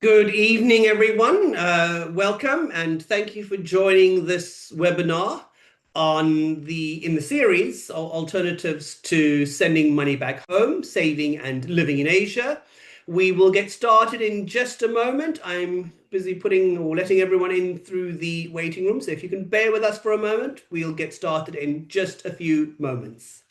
Good evening, everyone. Welcome and thank you for joining this webinar in the series Alternatives to Sending Money Back Home, Saving and Living in Asia. We will get started in just a moment. I'm busy putting or letting everyone in through the waiting room, so if you can bear with us for a moment, we'll get started in just a few moments.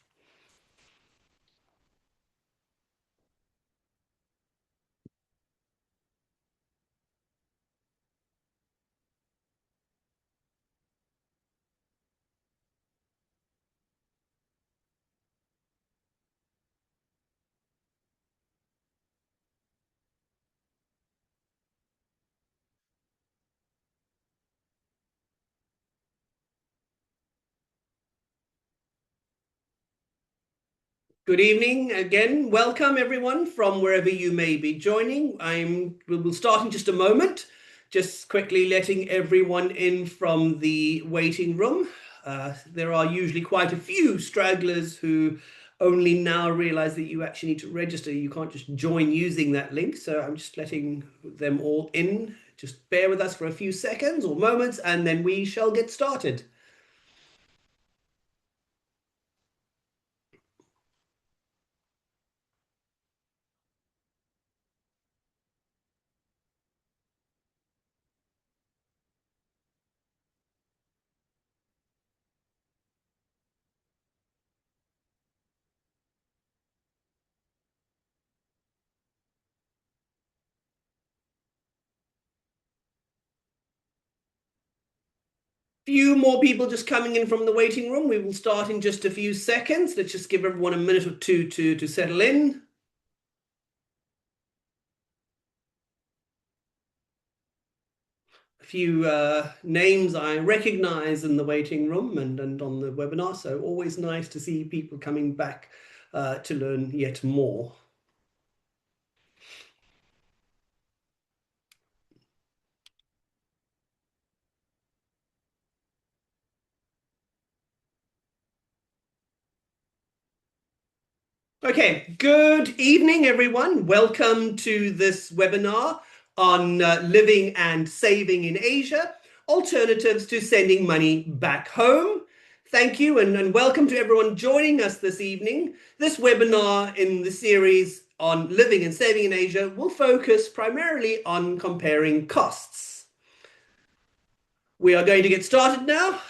Good evening again. Welcome everyone from wherever you may be joining. We'll start in just a moment. Just quickly letting everyone in from the waiting room. There are usually quite a few stragglers who only now realize that you actually need to register. You can't just join using that link. So I'm just letting them all in. Just bear with us for a few seconds or moments, and then we shall get started. Few more people just coming in from the waiting room. We will start in just a few seconds. Let's just give everyone a minute or two to settle in. A few names I recognize in the waiting room and on the webinar, so always nice to see people coming back to learn yet more. Okay, good evening, everyone. Welcome to this webinar on living and saving in Asia, alternatives to sending money back home. Thank you and welcome to everyone joining us this evening. This webinar in the series on living and saving in Asia will focus primarily on comparing costs. We are going to get started now.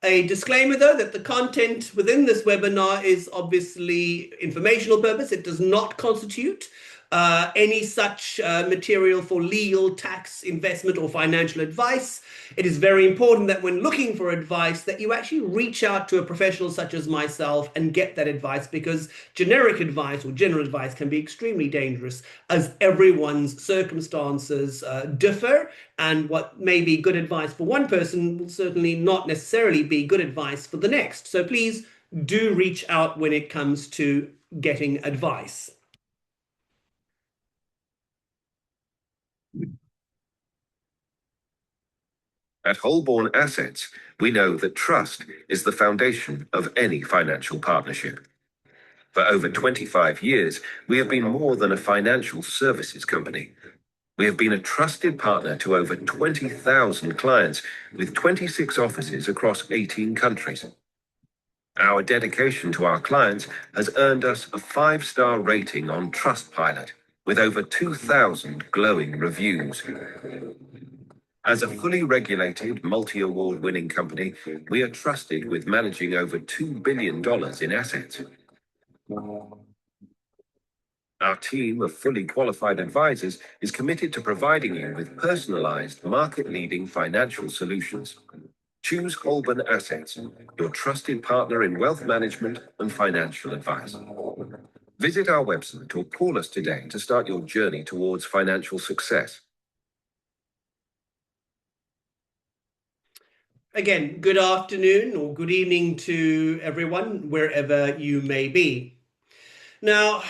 A disclaimer, though, that the content within this webinar is obviously informational purpose. It does not constitute any such material for legal, tax, investment, or financial advice. It is very important that when looking for advice, that you actually reach out to a professional such as myself and get that advice, because generic advice or general advice can be extremely dangerous, as everyone's circumstances differ, and what may be good advice for one person will certainly not necessarily be good advice for the next. So please do reach out when it comes to getting advice. At Holborn Assets, we know that trust is the foundation of any financial partnership. For over 25 years, we have been more than a financial services company. We have been a trusted partner to over 20,000 clients with 26 offices across 18 countries. Our dedication to our clients has earned us a 5-star rating on Trustpilot with over 2,000 glowing reviews. As a fully regulated, multi-award winning company, we are trusted with managing over $2 billion in assets. Our team of fully qualified advisors is committed to providing you with personalized, market-leading financial solutions. Choose Holborn Assets, your trusted partner in wealth management and financial advice. Visit our website or call us today to start your journey towards financial success. Again, good afternoon or good evening to everyone, wherever you may be. Now,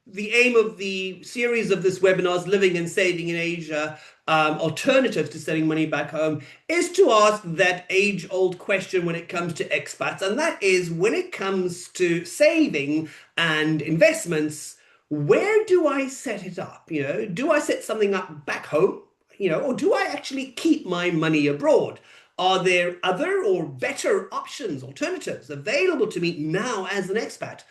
the aim of the series of this webinars, Living and Saving in Asia, Alternatives to Sending Money Back Home, is to ask that age-old question when it comes to expats, and that is, when it comes to saving and investments, where do I set it up? Do I set something up back home? Or do I actually keep my money abroad? Are there other or better options, alternatives available to me now as an expat?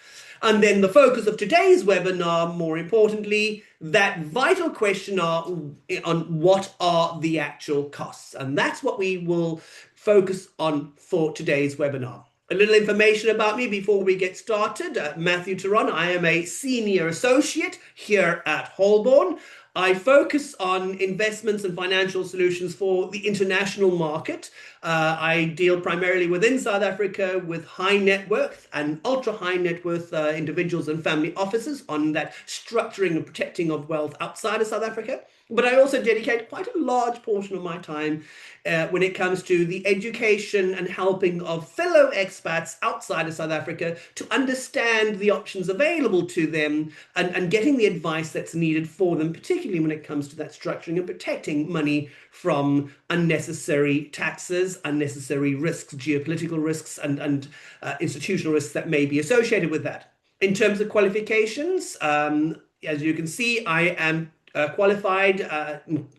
And then the focus of today's webinar, more importantly, that vital question on what are the actual costs? And that's what we will focus on for today's webinar. A little information about me before we get started. Matthew Turon, I am a senior associate here at Holborn. I focus on investments and financial solutions for the international market. I deal primarily within South Africa with high net worth and ultra high net worth individuals and family offices on that structuring and protecting of wealth outside of South Africa. But I also dedicate quite a large portion of my time when it comes to the education and helping of fellow expats outside of South Africa to understand the options available to them and getting the advice that's needed for them, particularly when it comes to that structuring and protecting money from unnecessary taxes, unnecessary risks, geopolitical risks, and institutional risks that may be associated with that. In terms of qualifications, as you can see, I am qualified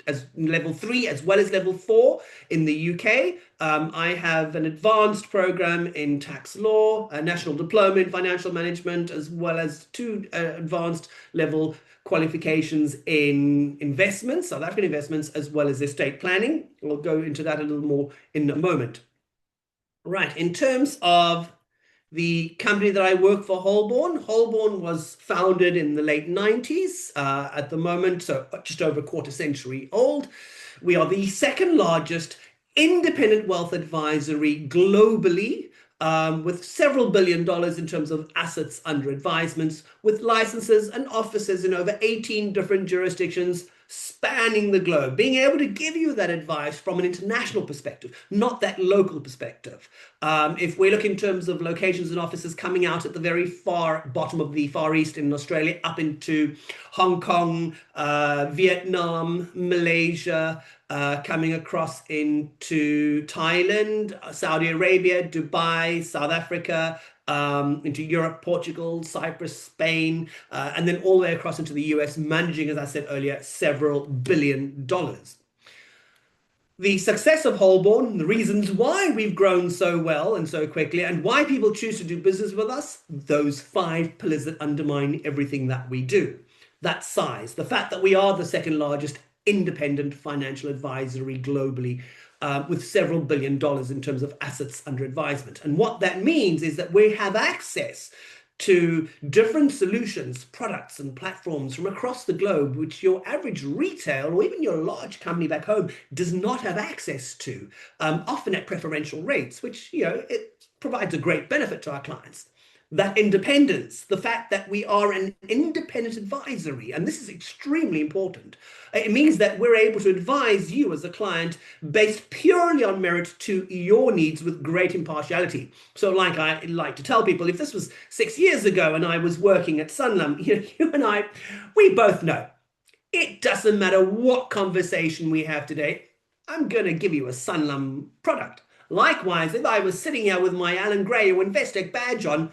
as level 3 as well as level 4 in the UK. I have an advanced program in tax law, a national diploma in financial management, as well as 2 advanced level qualifications in investments, South African investments, as well as estate planning. We'll go into that a little more in a moment. Right, in terms of the company that I work for, Holborn was founded in the late 90s at the moment, so just over a quarter century old. We are the second largest independent wealth advisory globally, with several $billion in terms of assets under advisements, with licenses and offices in over 18 different jurisdictions spanning the globe, being able to give you that advice from an international perspective, not that local perspective. If we look in terms of locations and offices coming out at the very far bottom of the Far East in Australia, up into Hong Kong, Vietnam, Malaysia, coming across into Thailand, Saudi Arabia, Dubai, South Africa, into Europe, Portugal, Cyprus, Spain, and then all the way across into the US, managing, as I said earlier, several $1 billion. The success of Holborn, the reasons why we've grown so well and so quickly, and why people choose to do business with us, those 5 pillars that undermine everything that we do. That size, the fact that we are the second largest independent financial advisory globally, with several $1 billion in terms of assets under advisement. And what that means is that we have access to different solutions, products, and platforms from across the globe, which your average retail or even your large company back home does not have access to, often at preferential rates, which, it provides a great benefit to our clients. That independence, the fact that we are an independent advisory, and this is extremely important. It means that we're able to advise you as a client based purely on merit to your needs with great impartiality. So like I like to tell people, if this was 6 years ago and I was working at Sanlam, you and I, we both know it doesn't matter what conversation we have today, I'm going to give you a Sanlam product. Likewise, if I was sitting here with my Alan Gray or Investec badge on,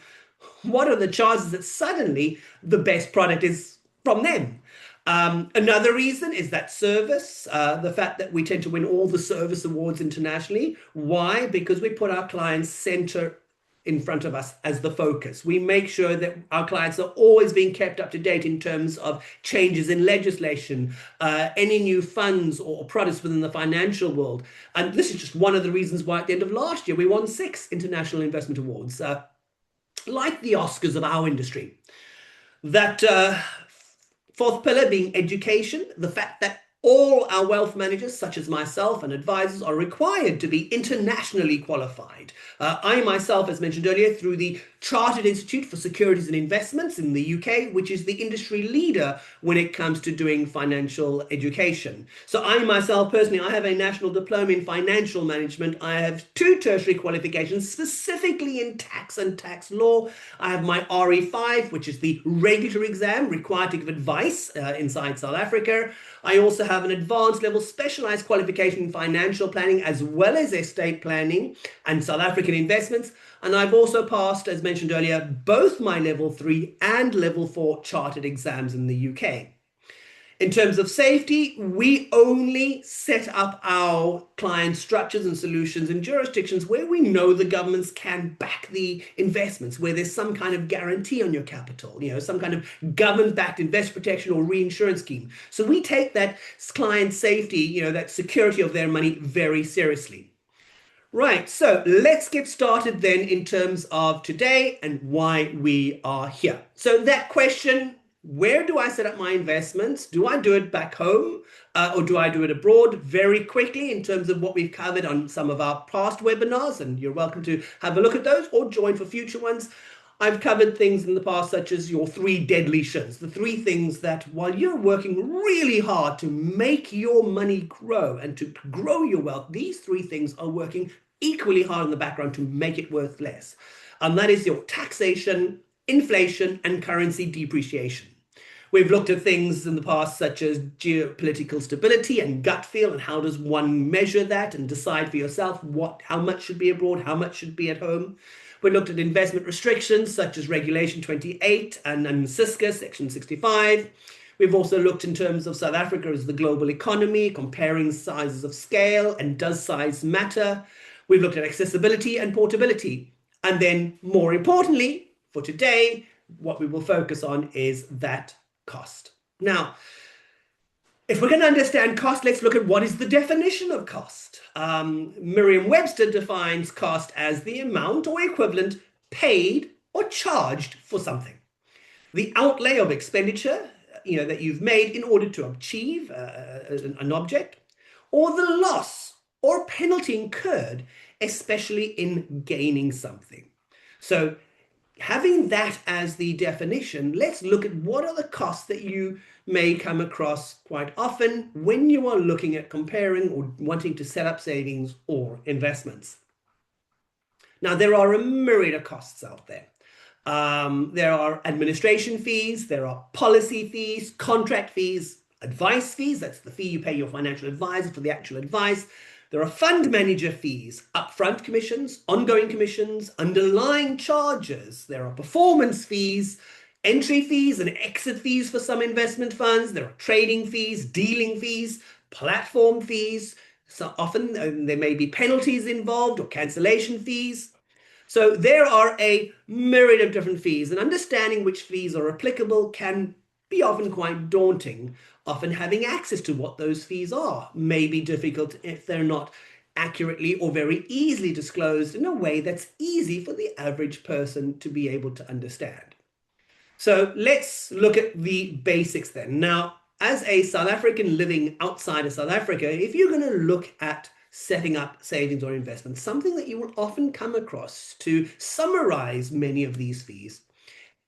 what are the chances that suddenly the best product is from them? Another reason is that service, the fact that we tend to win all the service awards internationally. Why? Because we put our clients center in front of us as the focus. We make sure that our clients are always being kept up to date in terms of changes in legislation, any new funds or products within the financial world. And this is just one of the reasons why at the end of last year, we won 6 international investment awards, like the Oscars of our industry. That 4th pillar being education, the fact that all our wealth managers, such as myself and advisors, are required to be internationally qualified. I myself, as mentioned earlier, through the Chartered Institute for Securities and Investments in the UK, which is the industry leader when it comes to doing financial education. So I myself, personally, I have a national diploma in financial management. I have 2 tertiary qualifications, specifically in tax and tax law. I have my RE5, which is the regulatory exam required to give advice inside South Africa. I also have an advanced level specialized qualification in financial planning as well as estate planning and South African investments. And I've also passed, as mentioned earlier, both my level 3 and level 4 chartered exams in the UK. In terms of safety, we only set up our client structures and solutions in jurisdictions where we know the governments can back the investments, where there's some kind of guarantee on your capital, some kind of government-backed investor protection or reinsurance scheme. So we take that client safety, that security of their money very seriously. Right, so let's get started then in terms of today and why we are here. So that question, where do I set up my investments? Do I do it back home or do I do it abroad? Very quickly, in terms of what we've covered on some of our past webinars, and you're welcome to have a look at those or join for future ones. I've covered things in the past such as your 3 deadly shins, the 3 things that while you're working really hard to make your money grow and to grow your wealth, these 3 things are working equally hard in the background to make it worth less. And that is your taxation, inflation, and currency depreciation. We've looked at things in the past such as geopolitical stability and gut feel, and how does one measure that and decide for yourself how much should be abroad, how much should be at home. We looked at investment restrictions such as Regulation 28 and CISCA, Section 65. We've also looked in terms of South Africa as the global economy, comparing sizes of scale and does size matter. We've looked at accessibility and portability. And then more importantly, for today, what we will focus on is that cost. Now, if we're going to understand cost, let's look at what is the definition of cost. Merriam-Webster defines cost as the amount or equivalent paid or charged for something. The outlay of expenditure, that you've made in order to achieve an object, or the loss or penalty incurred, especially in gaining something. So having that as the definition, let's look at what are the costs that you may come across quite often when you are looking at comparing or wanting to set up savings or investments. Now, there are a myriad of costs out there. There are administration fees, there are policy fees, contract fees, advice fees, that's the fee you pay your financial advisor for the actual advice. There are fund manager fees, upfront commissions, ongoing commissions, underlying charges. There are performance fees, entry fees and exit fees for some investment funds. There are trading fees, dealing fees, platform fees. So often there may be penalties involved or cancellation fees. So there are a myriad of different fees, and understanding which fees are applicable can be often quite daunting. Often having access to what those fees are may be difficult if they're not accurately or very easily disclosed in a way that's easy for the average person to be able to understand. So let's look at the basics then. Now, as a South African living outside of South Africa, if you're going to look at setting up savings or investments, something that you will often come across to summarize many of these fees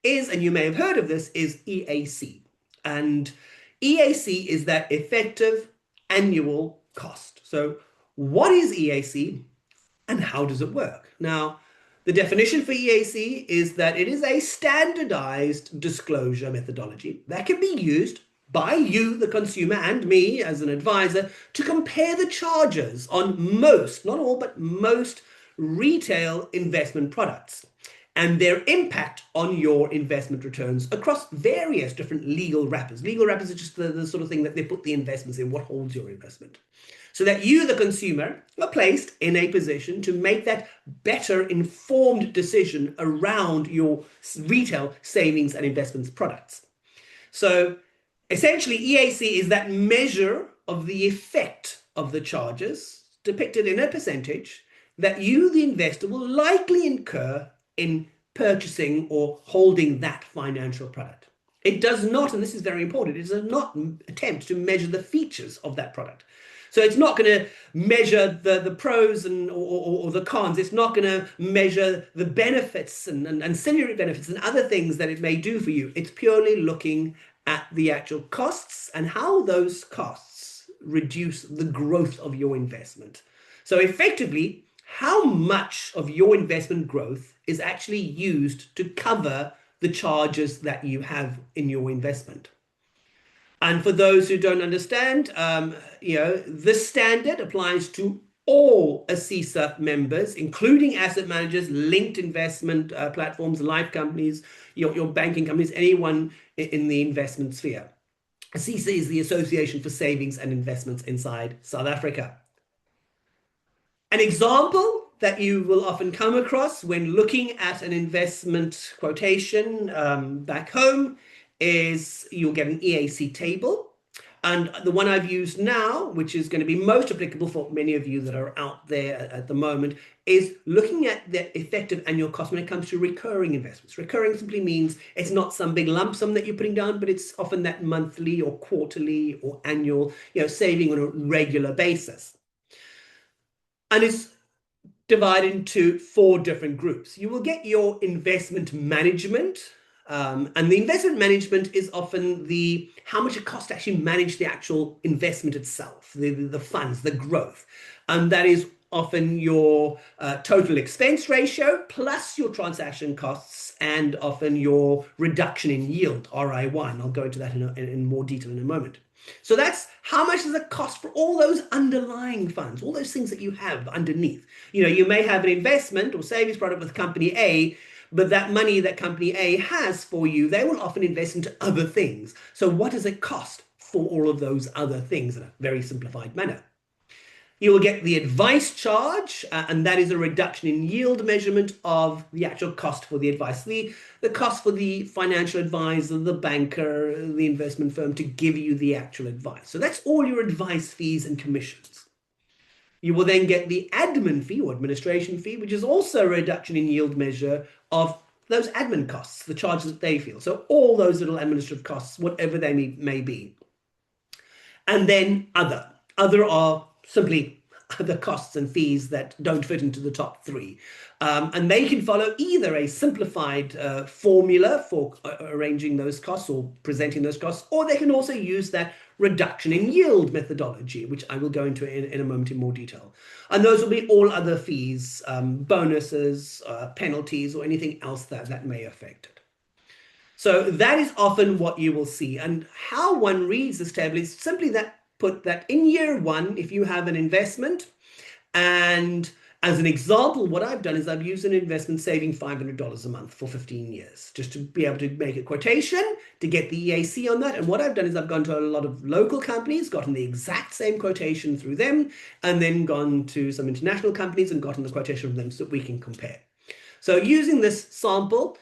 is, and you may have heard of this, is EAC. And EAC is that effective annual cost. So what is EAC and how does it work? Now, the definition for EAC is that it is a standardized disclosure methodology that can be used by you, the consumer, and me as an advisor to compare the charges on most, not all, but most retail investment products and their impact on your investment returns across various different legal wrappers. Legal wrappers are just the sort of thing that they put the investments in, what holds your investment. So that you, the consumer, are placed in a position to make that better informed decision around your retail savings and investments products. So essentially, EAC is that measure of the effect of the charges depicted in a percentage that you, the investor, will likely incur in purchasing or holding that financial product. It does not, and this is very important, it does not attempt to measure the features of that product. So it's not going to measure the pros or the cons. It's not going to measure the benefits and ancillary benefits and other things that it may do for you. It's purely looking at the actual costs and how those costs reduce the growth of your investment. So effectively, how much of your investment growth is actually used to cover the charges that you have in your investment. And for those who don't understand, this standard applies to all ASISA members, including asset managers, linked investment platforms, life companies, your banking companies, anyone in the investment sphere. ASISA is the Association for Savings and Investments inside South Africa. An example that you will often come across when looking at an investment quotation back home is you'll get an EAC table. And the one I've used now, which is going to be most applicable for many of you that are out there at the moment, is looking at the effective annual cost when it comes to recurring investments. Recurring simply means it's not some big lump sum that you're putting down, but it's often that monthly or quarterly or annual, saving on a regular basis. And it's divided into 4 different groups. You will get your investment management, and the investment management is often how much it costs to actually manage the actual investment itself, the funds, the growth. And that is often your total expense ratio plus your transaction costs and often your reduction in yield, RI1. I'll go into that in more detail in a moment. So that's how much does it cost for all those underlying funds, all those things that you have underneath. You may have an investment or savings product with company A, but that money that company A has for you, they will often invest into other things. So what does it cost for all of those other things in a very simplified manner? You will get the advice charge, and that is a reduction in yield measurement of the actual cost for the advice, the cost for the financial advisor, the banker, the investment firm to give you the actual advice. So that's all your advice fees and commissions. You will then get the admin fee or administration fee, which is also a reduction in yield measure of those admin costs, the charges that they feel. So all those little administrative costs, whatever they may be. And then other are simply the costs and fees that don't fit into the top 3. And they can follow either a simplified formula for arranging those costs or presenting those costs, or they can also use that reduction in yield methodology, which I will go into in a moment in more detail. And those will be all other fees, bonuses, penalties, or anything else that may affect it. So that is often what you will see. And how one reads this table is simply put that in year 1, if you have an investment, and as an example, what I've done is I've used an investment saving $500 a month for 15 years, just to be able to make a quotation to get the EAC on that. And what I've done is I've gone to a lot of local companies, gotten the exact same quotation through them, and then gone to some international companies and gotten the quotation from them so that we can compare. So using this sample,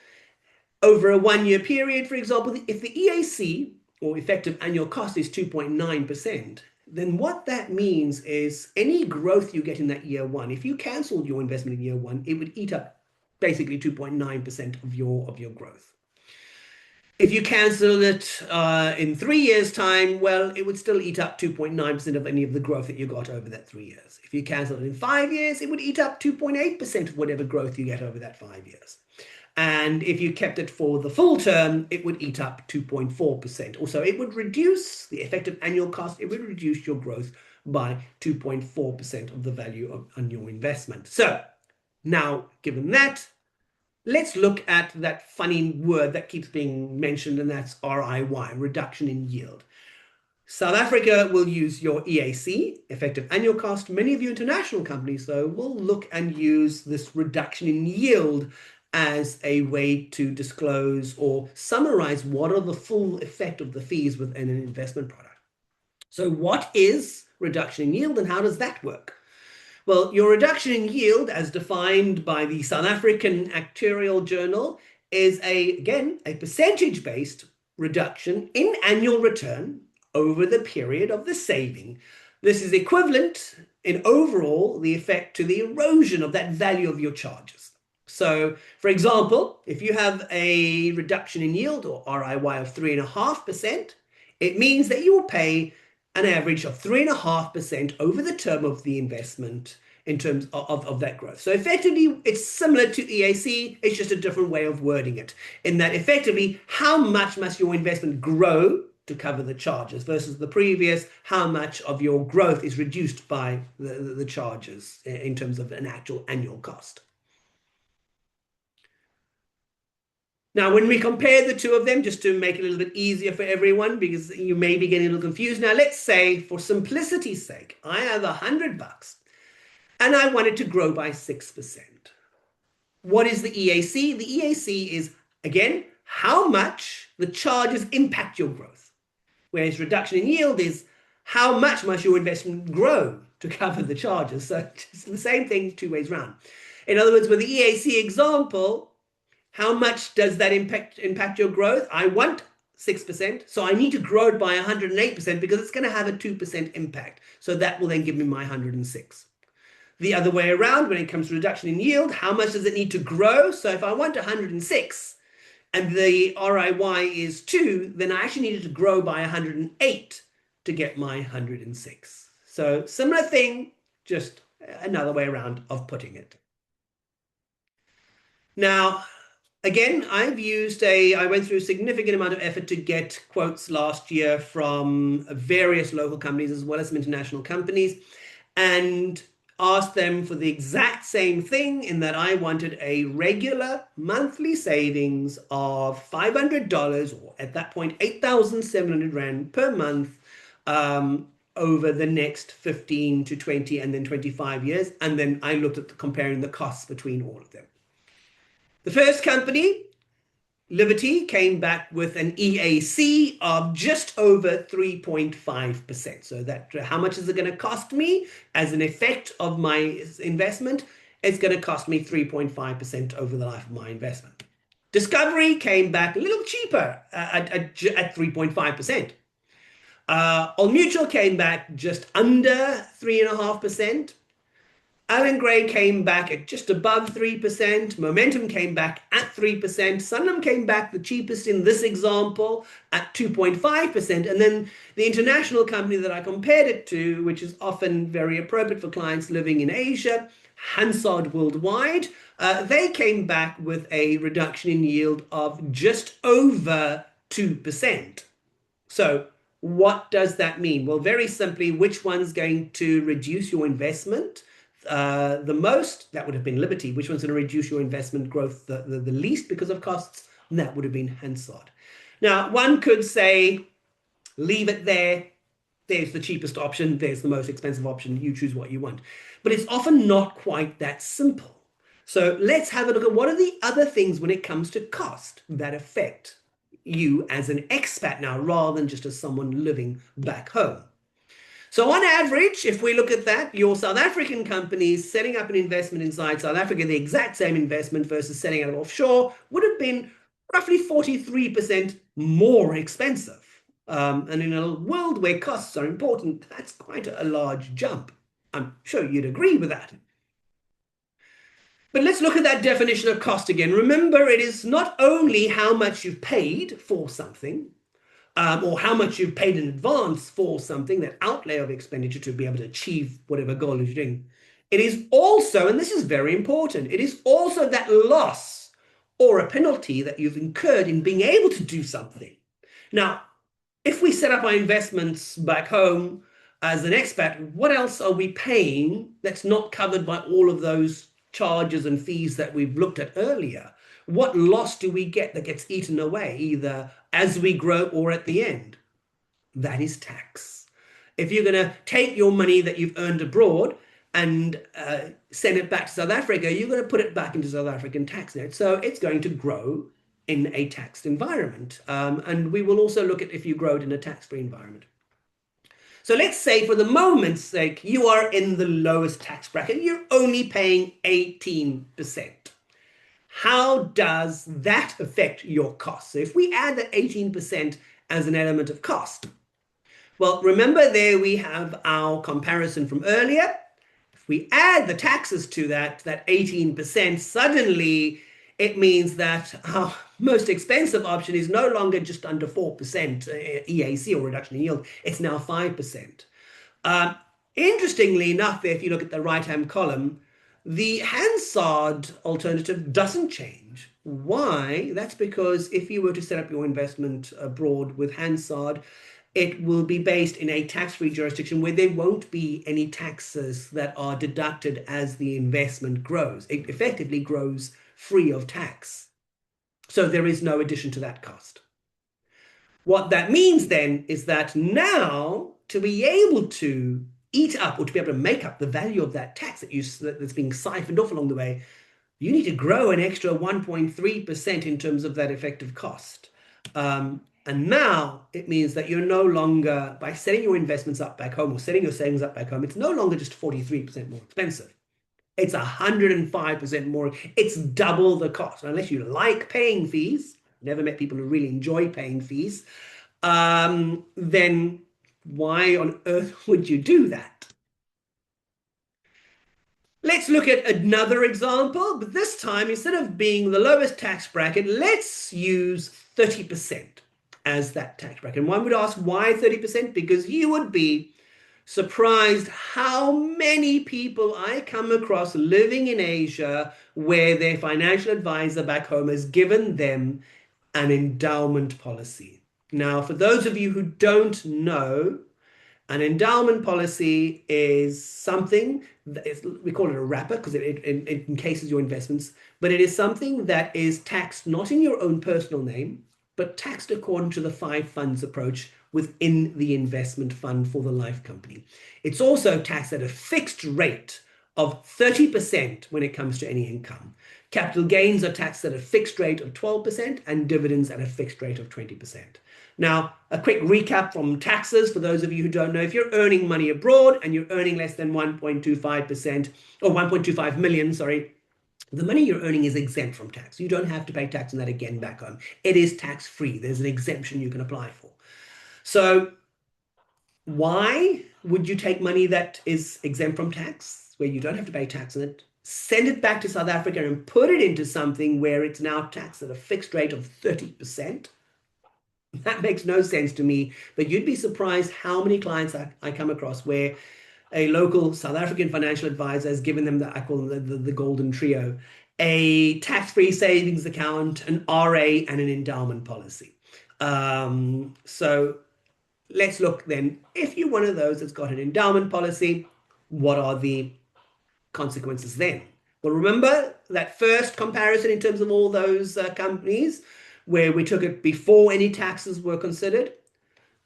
over a 1-year period, for example, if the EAC or effective annual cost is 2.9%, then what that means is any growth you get in that year 1, if you cancelled your investment in year 1, it would eat up basically 2.9% of your growth. If you cancel it in 3 years' time, well, it would still eat up 2.9% of any of the growth that you got over that 3 years. If you cancel it in 5 years, it would eat up 2.8% of whatever growth you get over that 5 years. And if you kept it for the full term, it would eat up 2.4%. Also, it would reduce the effective annual cost. It would reduce your growth by 2.4% of the value on your investment. So now, given that, let's look at that funny word that keeps being mentioned, and that's RIY, reduction in yield. South Africa will use your EAC, effective annual cost. Many of you international companies, though, will look and use this reduction in yield as a way to disclose or summarize what are the full effect of the fees within an investment product. So what is reduction in yield and how does that work? Well, your reduction in yield, as defined by the South African Actuarial Journal, is again, a percentage-based reduction in annual return over the period of the saving. This is equivalent in overall the effect to the erosion of that value of your charges. So, for example, if you have a reduction in yield or RIY of 3.5%, it means that you will pay an average of 3.5% over the term of the investment in terms of that growth. So effectively, it's similar to EAC, it's just a different way of wording it, in that effectively, how much must your investment grow to cover the charges versus the previous, how much of your growth is reduced by the charges in terms of an actual annual cost. Now, when we compare the two of them, just to make it a little bit easier for everyone, because you may be getting a little confused. Now, let's say, for simplicity's sake, I have $100 and I want it to grow by 6%. What is the EAC? The EAC is, again, how much the charges impact your growth. Whereas reduction in yield is how much must your investment grow to cover the charges. So it's the same thing two ways round. In other words, with the EAC example, how much does that impact your growth? I want 6%, so I need to grow it by 108% because it's going to have a 2% impact. So that will then give me my 106. The other way around, when it comes to reduction in yield, how much does it need to grow? So if I want 106 and the RIY is 2, then I actually needed to grow by 108 to get my 106. So similar thing, just another way around of putting it. Now, again, I went through a significant amount of effort to get quotes last year from various local companies as well as some international companies, and asked them for the exact same thing, in that I wanted a regular monthly savings of $500, or at that point 8,700 Rand per month, over the next 15 to 20 and then 25 years. And then I looked at comparing the costs between all of them. The first company, Liberty, came back with an EAC of just over 3.5%. So that how much is it going to cost me as an effect of my investment? It's going to cost me 3.5% over the life of my investment. Discovery came back a little cheaper at 3.5%. Old Mutual came back just under 3.5%. Allan Gray came back at just above 3%. Momentum came back at 3%. Sanlam came back the cheapest in this example at 2.5%. And then the international company that I compared it to, which is often very appropriate for clients living in Asia, Hansard Worldwide, they came back with a reduction in yield of just over 2%. So what does that mean? Well, very simply, which one's going to reduce your investment the most? That would have been Liberty. Which one's going to reduce your investment growth the least because of costs? And that would have been Hansard. Now, one could say, leave it there. There's the cheapest option. There's the most expensive option. You choose what you want. But it's often not quite that simple. So let's have a look at what are the other things when it comes to cost that affect you as an expat now, rather than just as someone living back home. So on average, if we look at that, your South African companies setting up an investment inside South Africa, the exact same investment versus setting it offshore, would have been roughly 43% more expensive. And in a world where costs are important, that's quite a large jump. I'm sure you'd agree with that. But let's look at that definition of cost again. Remember, it is not only how much you've paid for something, or how much you've paid in advance for something, that outlay of expenditure to be able to achieve whatever goal you're doing. It is also, and this is very important, it is also that loss or a penalty that you've incurred in being able to do something. Now, if we set up our investments back home as an expat, what else are we paying that's not covered by all of those charges and fees that we've looked at earlier? What loss do we get that gets eaten away, either as we grow or at the end? That is tax. If you're going to take your money that you've earned abroad and send it back to South Africa, you're going to put it back into South African tax net. So it's going to grow in a taxed environment. And we will also look at if you grow it in a tax-free environment. So let's say, for the moment's sake, you are in the lowest tax bracket. You're only paying 18%. How does that affect your costs? So if we add that 18% as an element of cost, well, remember there we have our comparison from earlier. If we add the taxes to that 18%, suddenly it means that our most expensive option is no longer just under 4% EAC or reduction in yield. It's now 5%. Interestingly enough, if you look at the right-hand column, the Hansard alternative doesn't change. Why? That's because if you were to set up your investment abroad with Hansard, it will be based in a tax-free jurisdiction where there won't be any taxes that are deducted as the investment grows. It effectively grows free of tax. So there is no addition to that cost. What that means then is that now to be able to eat up or to be able to make up the value of that tax that's being siphoned off along the way, you need to grow an extra 1.3% in terms of that effective cost. And now it means that you're no longer, by setting your investments up back home or setting your savings up back home, it's no longer just 43% more expensive. It's 105% more. It's double the cost. Unless you like paying fees, never met people who really enjoy paying fees, then why on earth would you do that? Let's look at another example, but this time, instead of being the lowest tax bracket, let's use 30% as that tax bracket. And one would ask, why 30%? Because you would be surprised how many people I come across living in Asia where their financial advisor back home has given them an endowment policy. Now, for those of you who don't know, an endowment policy is something that is, we call it a wrapper because it encases your investments, but it is something that is taxed not in your own personal name, but taxed according to the five funds approach within the investment fund for the life company. It's also taxed at a fixed rate of 30% when it comes to any income. Capital gains are taxed at a fixed rate of 12% and dividends at a fixed rate of 20%. Now, a quick recap from taxes for those of you who don't know. If you're earning money abroad and you're earning less than 1.25% or 1.25 million, sorry, the money you're earning is exempt from tax. You don't have to pay tax on that again back home. It is tax-free. There's an exemption you can apply for. So why would you take money that is exempt from tax, where you don't have to pay tax on it, send it back to South Africa and put it into something where it's now taxed at a fixed rate of 30%? That makes no sense to me, but you'd be surprised how many clients I come across where a local South African financial advisor has given them I call them the golden trio, a tax-free savings account, an RA, and an endowment policy. So let's look then, if you're one of those that's got an endowment policy, what are the consequences then? Well, remember that first comparison in terms of all those companies where we took it before any taxes were considered.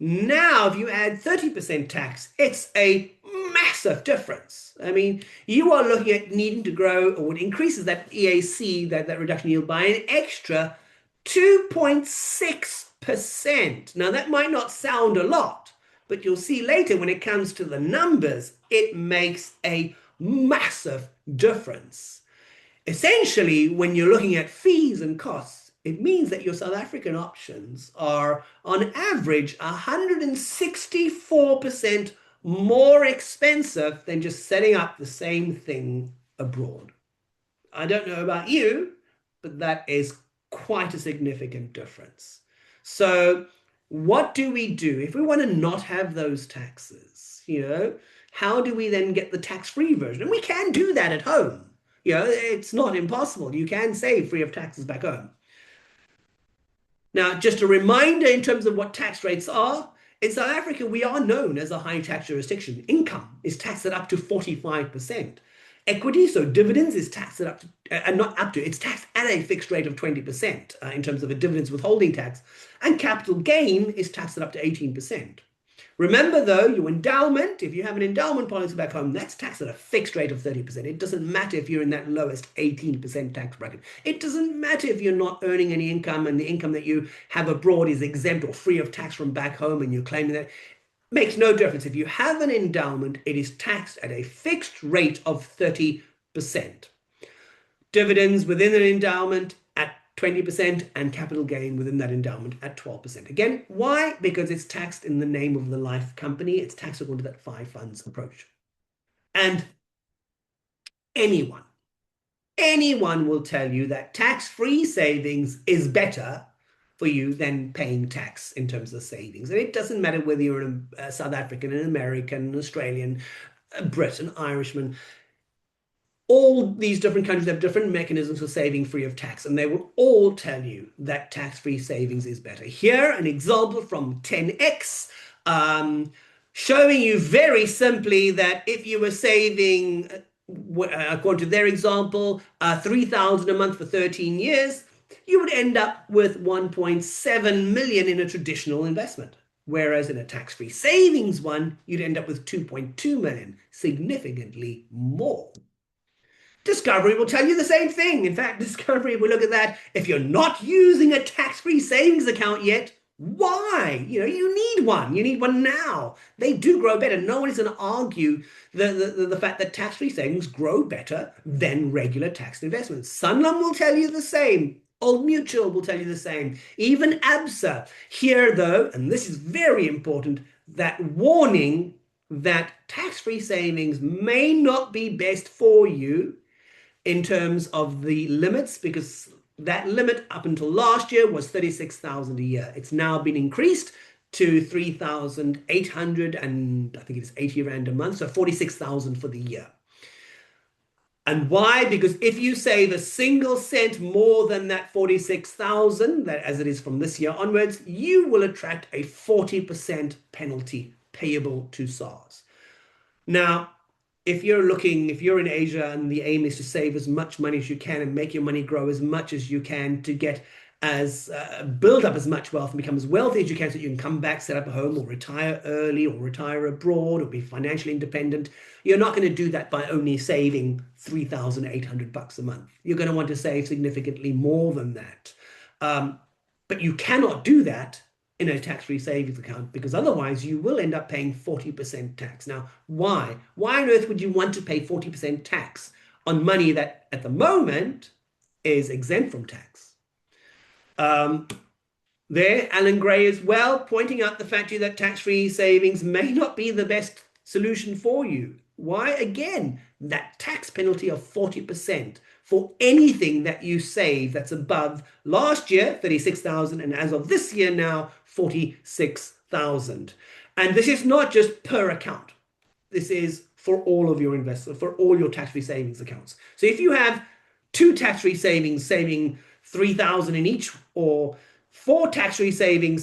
Now, if you add 30% tax, it's a massive difference. I mean, you are looking at needing to grow, or it increases that EAC, that reduction yield, by an extra 2.6%. Now, that might not sound a lot, but you'll see later when it comes to the numbers, it makes a massive difference. Essentially, when you're looking at fees and costs, it means that your South African options are, on average, 164% more expensive than just setting up the same thing abroad. I don't know about you, but that is quite a significant difference. So what do we do if we want to not have those taxes? How do we then get the tax-free version? And we can do that at home. It's not impossible. You can save free of taxes back home. Now, just a reminder in terms of what tax rates are. In South Africa, we are known as a high tax jurisdiction. Income is taxed at up to 45%. Equity, so dividends, is taxed at up to, it's taxed at a fixed rate of 20% in terms of a dividends withholding tax. And capital gain is taxed at up to 18%. Remember, though, your endowment, if you have an endowment policy back home, that's taxed at a fixed rate of 30%. It doesn't matter if you're in that lowest 18% tax bracket. It doesn't matter if you're not earning any income and the income that you have abroad is exempt or free of tax from back home and you're claiming that. It makes no difference. If you have an endowment, it is taxed at a fixed rate of 30%. Dividends within an endowment at 20% and capital gain within that endowment at 12%. Again, why? Because it's taxed in the name of the life company. It's taxed according to that five funds approach. And anyone will tell you that tax-free savings is better for you than paying tax in terms of savings. And it doesn't matter whether you're a South African, an American, an Australian, a Brit, an Irishman. All these different countries have different mechanisms for saving free of tax, and they will all tell you that tax-free savings is better. Here, an example from 10X, showing you very simply that if you were saving, according to their example, 3,000 a month for 13 years, you would end up with 1.7 million in a traditional investment. Whereas in a tax-free savings one, you'd end up with 2.2 million, significantly more. Discovery will tell you the same thing. In fact, Discovery will look at that. If you're not using a tax-free savings account yet, why? You need one. You need one now. They do grow better. No one is going to argue the fact that tax-free savings grow better than regular tax investments. Sanlam will tell you the same. Old Mutual will tell you the same. Even ABSA. Here, though, and this is very important, that warning that tax-free savings may not be best for you in terms of the limits, because that limit up until last year was 36,000 a year. It's now been increased to 3,800 and I think it's 80 rand a month, so 46,000 for the year. And why? Because if you save a single cent more than that 46,000, that as it is from this year onwards, you will attract a 40% penalty payable to SARS. Now, if you're in Asia and the aim is to save as much money as you can and make your money grow as much as you can to get build up as much wealth and become as wealthy as you can so you can come back, set up a home, or retire early, or retire abroad, or be financially independent, you're not going to do that by only saving 3,800 bucks a month. You're going to want to save significantly more than that. But you cannot do that in a tax-free savings account, because otherwise you will end up paying 40% tax. Now, why? Why on earth would you want to pay 40% tax on money that at the moment is exempt from tax? There, Alan Gray as well, pointing out the fact that tax-free savings may not be the best solution for you. Why? Again, that tax penalty of 40% for anything that you save that's above last year, 36,000, and as of this year now, 46,000. And this is not just per account. This is for all of your investors, for all your tax-free savings accounts. So if you have two tax-free savings saving 3,000 in each, or four tax-free saving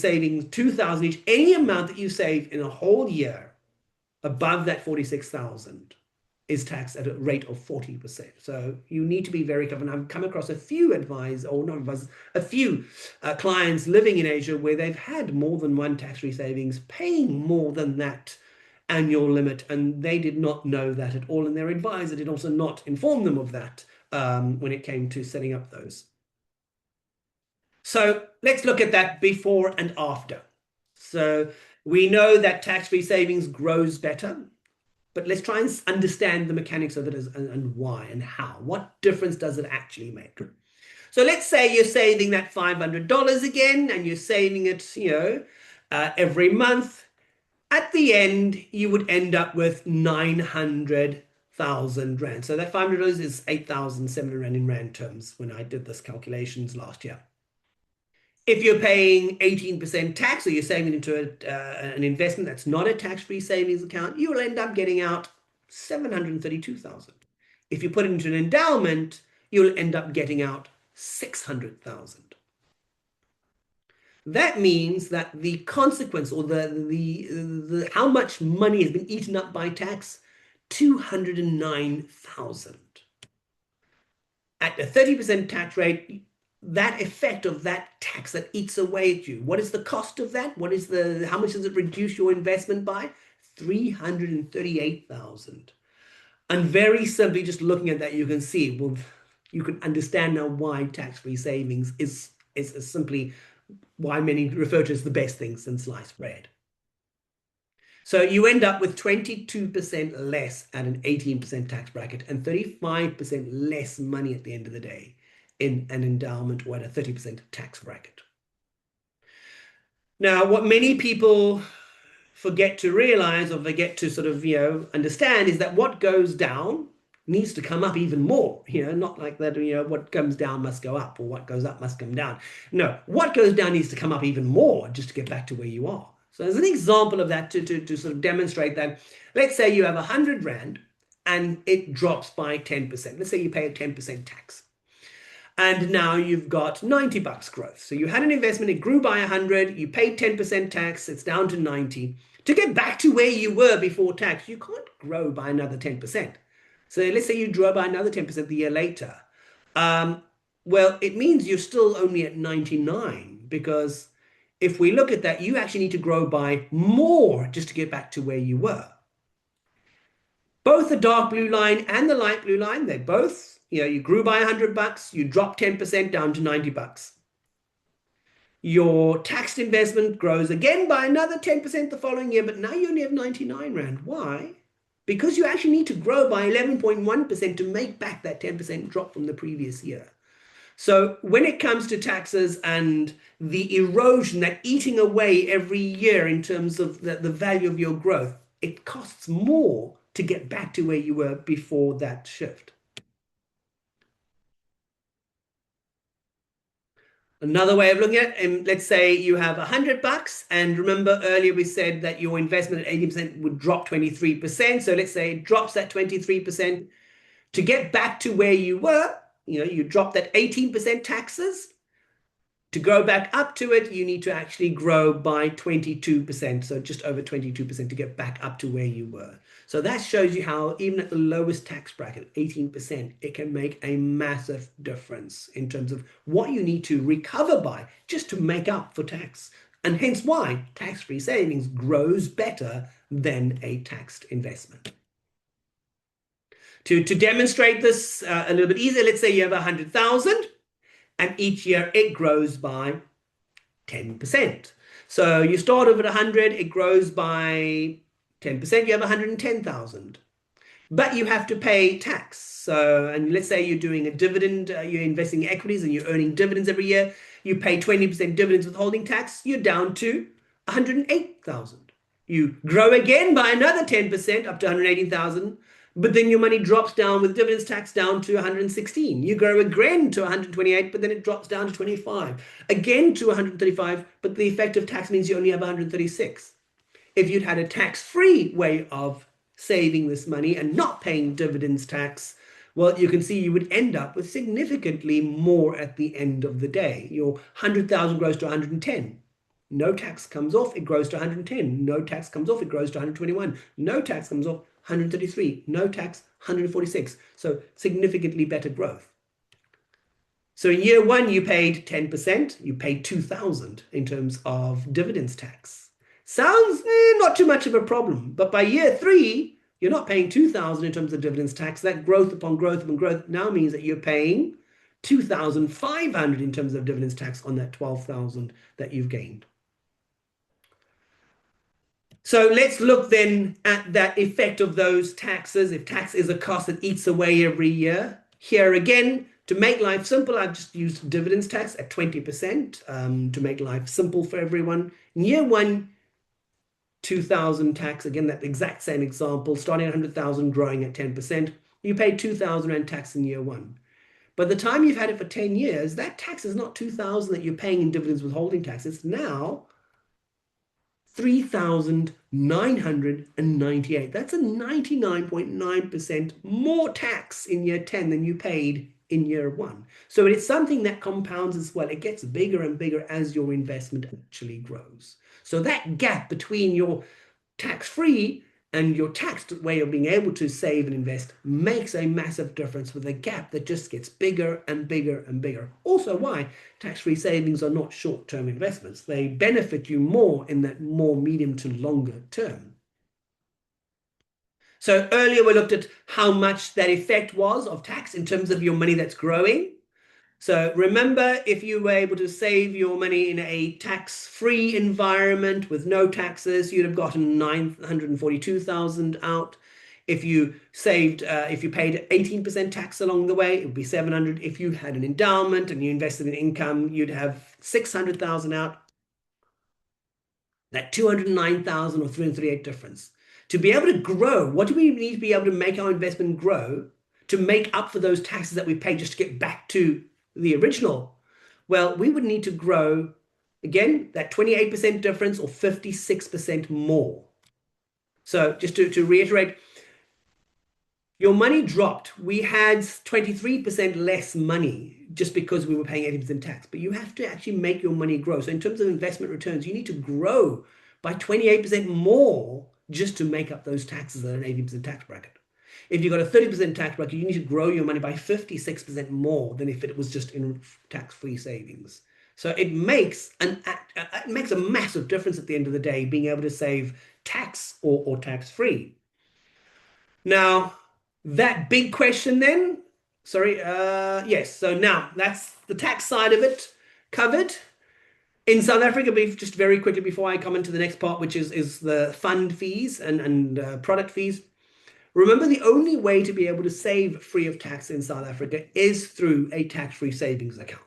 2,000 each, any amount that you save in a whole year above that 46,000 is taxed at a rate of 40%. So you need to be very careful. And I've come across a few clients living in Asia where they've had more than one tax-free savings paying more than that annual limit, and they did not know that at all, and their advisor did also not inform them of that when it came to setting up those. So let's look at that before and after. So we know that tax-free savings grows better, but let's try and understand the mechanics of it and why and how. What difference does it actually make? So let's say you're saving that $500 again, and you're saving it, every month. At the end, you would end up with 900,000 rand. So that $500 is 8,700 rand in rand terms when I did this calculations last year. If you're paying 18% tax, or you're saving into an investment that's not a tax-free savings account, you will end up getting out 732,000. If you put it into an endowment, you'll end up getting out 600,000. That means that the consequence, or the how much money has been eaten up by tax, 209,000. At a 30% tax rate, that effect of that tax that eats away at you, what is the cost of that? How much does it reduce your investment by? 338,000. And very simply, just looking at that, you can see, well, you can understand now why tax-free savings is simply why many refer to as the best thing since sliced bread. So you end up with 22% less at an 18% tax bracket and 35% less money at the end of the day in an endowment or at a 30% tax bracket. Now, what many people forget to realize, or forget to sort of, understand, is that what goes down needs to come up even more. Not like that, what comes down must go up, or what goes up must come down. No, what goes down needs to come up even more just to get back to where you are. So as an example of that, to sort of demonstrate that, let's say you have 100 rand and it drops by 10%. Let's say you pay a 10% tax. And now you've got 90 bucks growth. So you had an investment, it grew by 100, you paid 10% tax, it's down to 90. To get back to where you were before tax, you can't grow by another 10%. So let's say you grow by another 10% the year later. Well, it means you're still only at 99, because if we look at that, you actually need to grow by more just to get back to where you were. Both the dark blue line and the light blue line, they both, you grew by $100, you dropped 10% down to $90. Your taxed investment grows again by another 10% the following year, but now you only have 99 Rand. Why? Because you actually need to grow by 11.1% to make back that 10% drop from the previous year. So when it comes to taxes and the erosion, that eating away every year in terms of the value of your growth, it costs more to get back to where you were before that shift. Another way of looking at it, let's say you have $100, and remember earlier we said that your investment at 80% would drop 23%. So let's say it drops that 23%. To get back to where you were, you drop that 18% taxes. To go back up to it, you need to actually grow by 22%, so just over 22% to get back up to where you were. So that shows you how even at the lowest tax bracket, 18%, it can make a massive difference in terms of what you need to recover by just to make up for tax. And hence why tax-free savings grows better than a taxed investment. To demonstrate this a little bit easier, let's say you have 100,000. And each year it grows by 10%. So you start off at 100, it grows by 10%, you have 110,000. But you have to pay tax. So, and let's say you're doing a dividend, you're investing in equities and you're earning dividends every year. You pay 20% dividends withholding tax, you're down to 108,000. You grow again by another 10% up to 118,000. But then your money drops down with dividends tax down to 116. You grow again to 128, but then it drops down to 25. Again to 135, but the effective tax means you only have 136. If you'd had a tax-free way of saving this money and not paying dividends tax, well, you can see you would end up with significantly more at the end of the day. Your 100,000 grows to 110. No tax comes off, it grows to 110. No tax comes off, it grows to 121. No tax comes off, 133. No tax, 146. So significantly better growth. So in year one, you paid 10%. You paid 2,000 in terms of dividends tax. Sounds not too much of a problem. But by year three, you're not paying 2,000 in terms of dividends tax. That growth upon growth upon growth now means that you're paying 2,500 in terms of dividends tax on that 12,000 that you've gained. So let's look then at that effect of those taxes. If tax is a cost that eats away every year, here again, to make life simple, I've just used dividends tax at 20% to make life simple for everyone. In year one, 2,000 tax, again, that exact same example, starting at 100,000, growing at 10%. You pay 2,000 Rand tax in year one. By the time you've had it for 10 years, that tax is not 2,000 that you're paying in dividends withholding tax. It's now 3,998. That's a 99.9% more tax in year 10 than you paid in year one. So it's something that compounds as well. It gets bigger and bigger as your investment actually grows. So that gap between your tax-free and your taxed way of being able to save and invest makes a massive difference, with a gap that just gets bigger and bigger and bigger. Also why tax-free savings are not short-term investments. They benefit you more in that more medium to longer term. So earlier we looked at how much that effect was of tax in terms of your money that's growing. So remember, if you were able to save your money in a tax-free environment with no taxes, you'd have gotten 942,000 out. If you saved, if you paid 18% tax along the way, it would be 700. If you had an endowment and you invested in income, you'd have 600,000 out. That 209,000 or 338 difference. To be able to grow, what do we need to be able to make our investment grow to make up for those taxes that we paid just to get back to the original? Well, we would need to grow, again, that 28% difference or 56% more. So just to reiterate, your money dropped. We had 23% less money just because we were paying 80% tax, but you have to actually make your money grow. So in terms of investment returns, you need to grow by 28% more just to make up those taxes at an 80% tax bracket. if you've got a 30% tax bracket, you need to grow your money by 56% more than if it was just in tax-free savings. So it makes a massive difference at the end of the day, being able to save tax or tax-free. Now, that big question then, sorry, yes. So now that's the tax side of it covered. In South Africa, just very quickly before I come into the next part, which is the fund fees and product fees. Remember, the only way to be able to save free of tax in South Africa is through a tax-free savings account.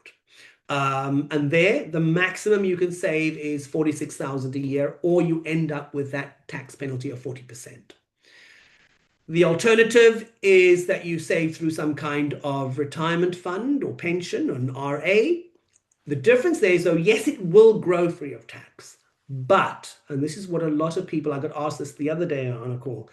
And there, the maximum you can save is 46,000 a year, or you end up with that tax penalty of 40%. The alternative is that you save through some kind of retirement fund or pension, or an RA. The difference there is, though, yes, it will grow free of tax, but, and this is what a lot of people, I got asked this the other day on a call,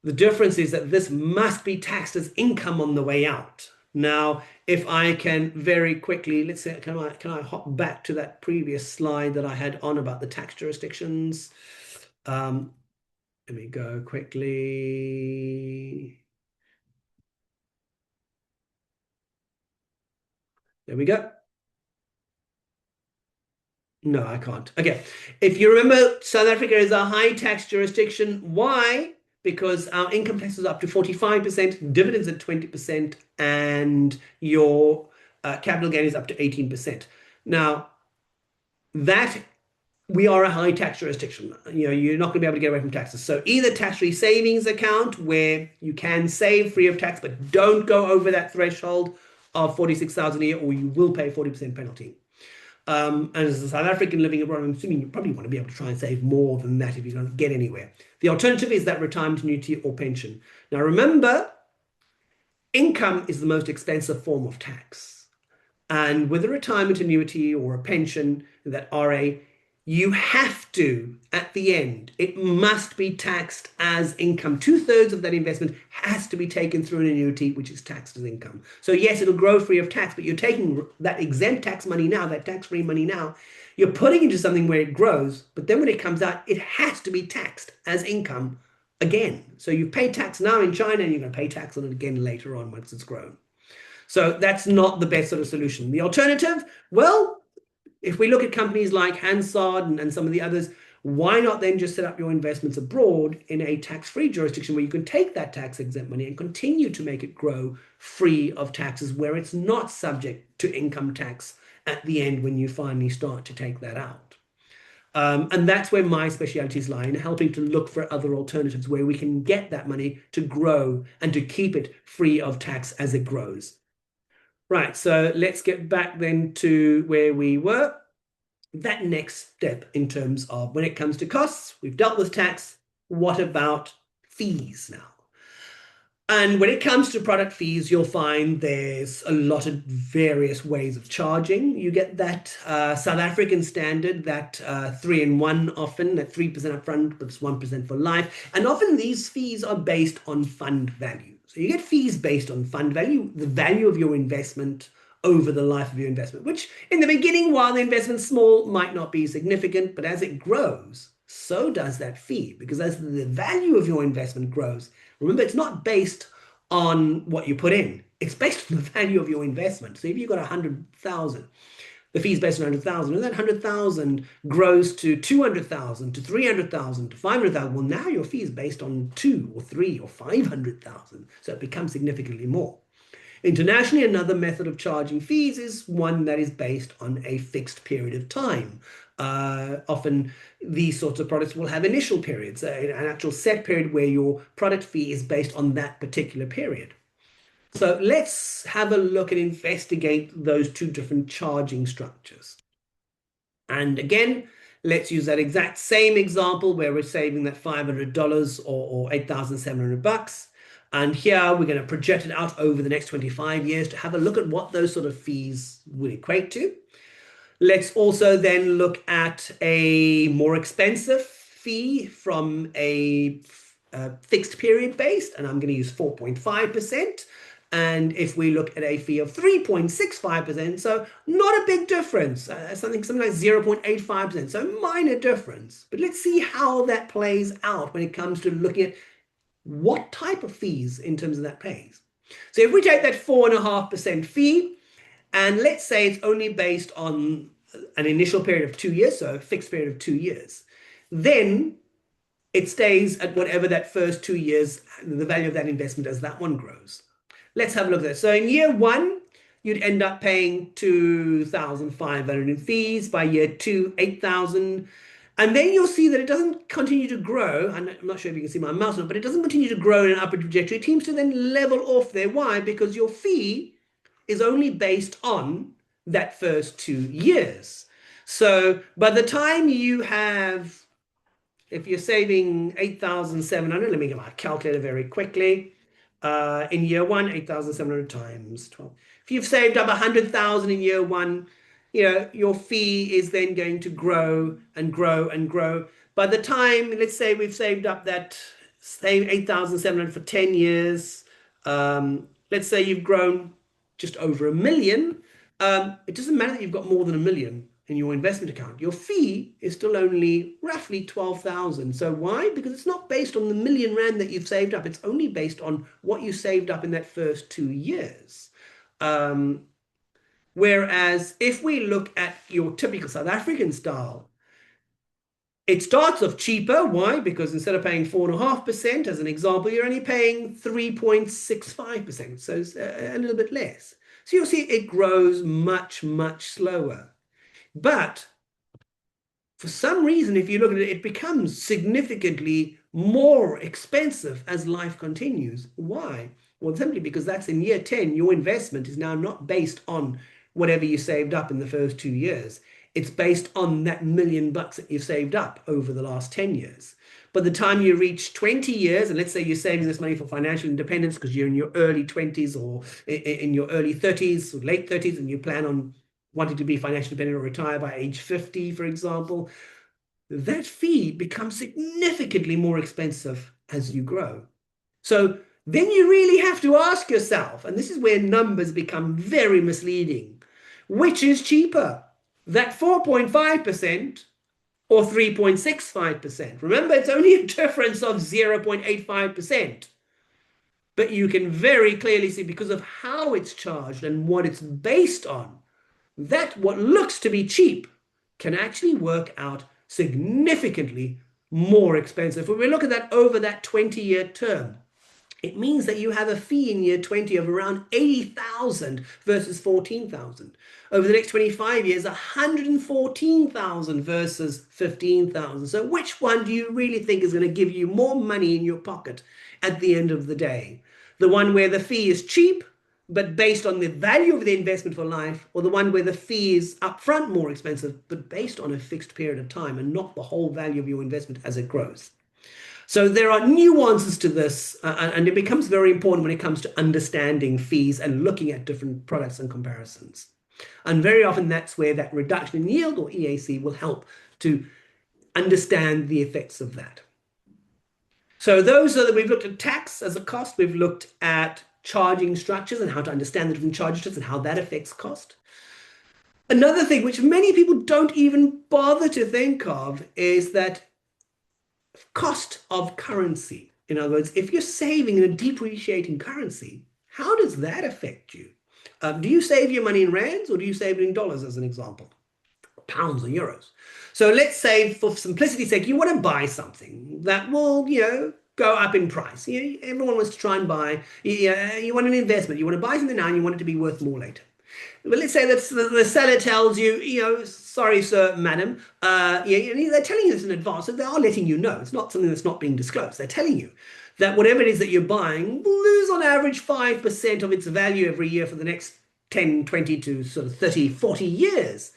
the difference is that this must be taxed as income on the way out. Now, if I can very quickly, let's say, can I hop back to that previous slide that I had on about the tax jurisdictions? Let me go quickly. There we go. No, I can't. Okay. If you remember, South Africa is a high tax jurisdiction. Why? Because our income tax is up to 45%, dividends at 20%, and your capital gain is up to 18%. Now, that we are a high tax jurisdiction. You're not going to be able to get away from taxes. So either tax-free savings account where you can save free of tax, but don't go over that threshold of 46,000 a year, or you will pay 40% penalty. And as a South African living abroad, I'm assuming you probably want to be able to try and save more than that if you don't get anywhere. The alternative is that retirement annuity or pension. Now remember, income is the most expensive form of tax. And with a retirement annuity or a pension, that RA, you have to, at the end, it must be taxed as income. 2/3 of that investment has to be taken through an annuity, which is taxed as income. So yes, it'll grow free of tax, but you're taking that exempt tax money now, that tax-free money now, you're putting into something where it grows, but then when it comes out, it has to be taxed as income again. So you pay tax now in China, and you're going to pay tax on it again later on once it's grown. So that's not the best sort of solution. The alternative, well, if we look at companies like Hansard and some of the others, why not then just set up your investments abroad in a tax-free jurisdiction where you can take that tax-exempt money and continue to make it grow free of taxes, where it's not subject to income tax at the end when you finally start to take that out. And that's where my specialities lie, in helping to look for other alternatives where we can get that money to grow and to keep it free of tax as it grows. Right, so let's get back then to where we were. That next step in terms of when it comes to costs, we've dealt with tax. What about fees now? And when it comes to product fees, you'll find there's a lot of various ways of charging. You get that South African standard, that 3-in-1 often, that 3% upfront, but it's 1% for life. And often these fees are based on fund value. So you get fees based on fund value, the value of your investment over the life of your investment, which in the beginning, while the investment's small, might not be significant, but as it grows, so does that fee, because as the value of your investment grows, remember, it's not based on what you put in, it's based on the value of your investment. So if you've got 100,000, the fee is based on 100,000, and that 100,000 grows to 200,000, to 300,000, to 500,000. Well, now your fee is based on 2 or 3 or 500,000. So it becomes significantly more. Internationally, another method of charging fees is one that is based on a fixed period of time. Often these sorts of products will have initial periods, an actual set period where your product fee is based on that particular period. So let's have a look and investigate those two different charging structures. And again, let's use that exact same example where we're saving that $500 or $8,700. And here we're going to project it out over the next 25 years to have a look at what those sort of fees would equate to. Let's also then look at a more expensive fee from a fixed period based, and I'm going to use 4.5%. And if we look at a fee of 3.65%, so not a big difference, something like 0.85%, so minor difference. But let's see how that plays out when it comes to looking at what type of fees in terms of that pays. So if we take that 4.5% fee, and let's say it's only based on an initial period of 2 years, so a fixed period of 2 years, then it stays at whatever that first 2 years, the value of that investment as that one grows. Let's have a look at that. So in year one, you'd end up paying 2,500 in fees. By year two, 8,000. And then you'll see that it doesn't continue to grow. I'm not sure if you can see my mouse, but it doesn't continue to grow in an upward trajectory. It seems to then level off there. Why? Because your fee is only based on that first 2 years. So by the time you have, if you're saving 8,700, let me get my calculator very quickly. In year one, 8,700 times 12. If you've saved up 100,000 in year one, your fee is then going to grow and grow and grow. By the time, let's say we've saved up that same 8,700 for 10 years, let's say you've grown just over 1 million. It doesn't matter that you've got more than 1 million in your investment account. Your fee is still only roughly 12,000. So why? Because it's not based on the 1 million rand that you've saved up. It's only based on what you saved up in that first 2 years. Whereas if we look at your typical South African style, it starts off cheaper. Why? Because instead of paying 4.5%, as an example, you're only paying 3.65%. So it's a little bit less. So you'll see it grows much, much slower. But for some reason, if you look at it, it becomes significantly more expensive as life continues. Why? Well, simply because that's in year 10, your investment is now not based on whatever you saved up in the first 2 years. It's based on that $1 million that you've saved up over the last 10 years. By the time you reach 20 years, and let's say you're saving this money for financial independence because you're in your early 20s or in your early 30s or late 30s, and you plan on wanting to be financially independent or retire by age 50, for example, that fee becomes significantly more expensive as you grow. So then you really have to ask yourself, and this is where numbers become very misleading, which is cheaper, that 4.5% or 3.65%? Remember, it's only a difference of 0.85%. But you can very clearly see, because of how it's charged and what it's based on, that what looks to be cheap can actually work out significantly more expensive. When we look at that over that 20-year term, it means that you have a fee in year 20 of around 80,000 versus 14,000. Over the next 25 years, 114,000 versus 15,000. So which one do you really think is going to give you more money in your pocket at the end of the day? The one where the fee is cheap, but based on the value of the investment for life, or the one where the fee is upfront more expensive, but based on a fixed period of time and not the whole value of your investment as it grows? So there are nuances to this, and it becomes very important when it comes to understanding fees and looking at different products and comparisons. And very often that's where that reduction in yield, or EAC, will help to understand the effects of that. So those are that we've looked at tax as a cost. We've looked at charging structures and how to understand the different charging structures and how that affects cost. Another thing which many people don't even bother to think of is that cost of currency. In other words, if you're saving in a depreciating currency, how does that affect you? Do you save your money in rands, or do you save it in dollars, as an example? Pounds or euros? So let's say, for simplicity's sake, you want to buy something that will, go up in price. Everyone wants to try and buy. You want an investment. You want to buy something now, and you want it to be worth more later. But let's say that the seller tells you, sorry, sir, madam, they're telling you this in advance, so they are letting you know. It's not something that's not being disclosed. They're telling you that whatever it is that you're buying will lose on average 5% of its value every year for the next 10, 20 to sort of 30, 40 years.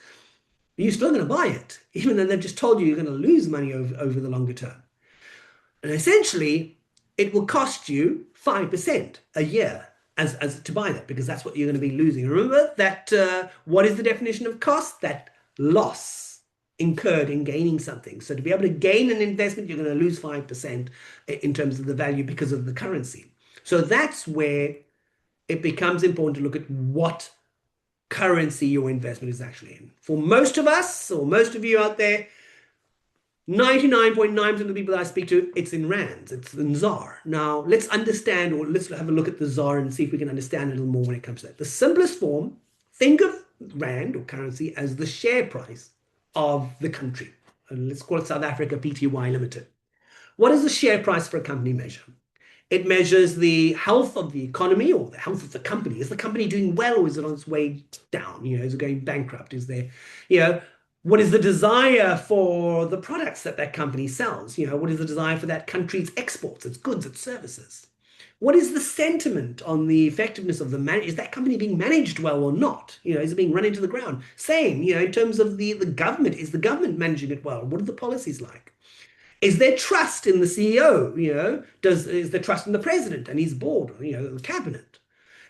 You're still going to buy it, even though they've just told you you're going to lose money over the longer term. And essentially, it will cost you 5% a year as to buy that, because that's what you're going to be losing. Remember that what is the definition of cost? That loss incurred in gaining something. So to be able to gain an investment, you're going to lose 5% in terms of the value because of the currency. So that's where it becomes important to look at what currency your investment is actually in. For most of us, or most of you out there, 99.9% of the people that I speak to, it's in rands, it's in ZAR. Now, let's understand, or let's have a look at the ZAR and see if we can understand a little more when it comes to that. The simplest form, think of rand or currency as the share price of the country. And let's call it South Africa Pty Limited. What does the share price for a company measure? It measures the health of the economy or the health of the company. Is the company doing well, or is it on its way down? Is it going bankrupt? Is there, what is the desire for the products that that company sells? What is the desire for that country's exports, its goods, its services? What is the sentiment on the effectiveness of is that company being managed well or not? Is it being run into the ground? Same, in terms of the government, is the government managing it well? What are the policies like? Is there trust in the CEO? Is there trust in the president and his board, the cabinet?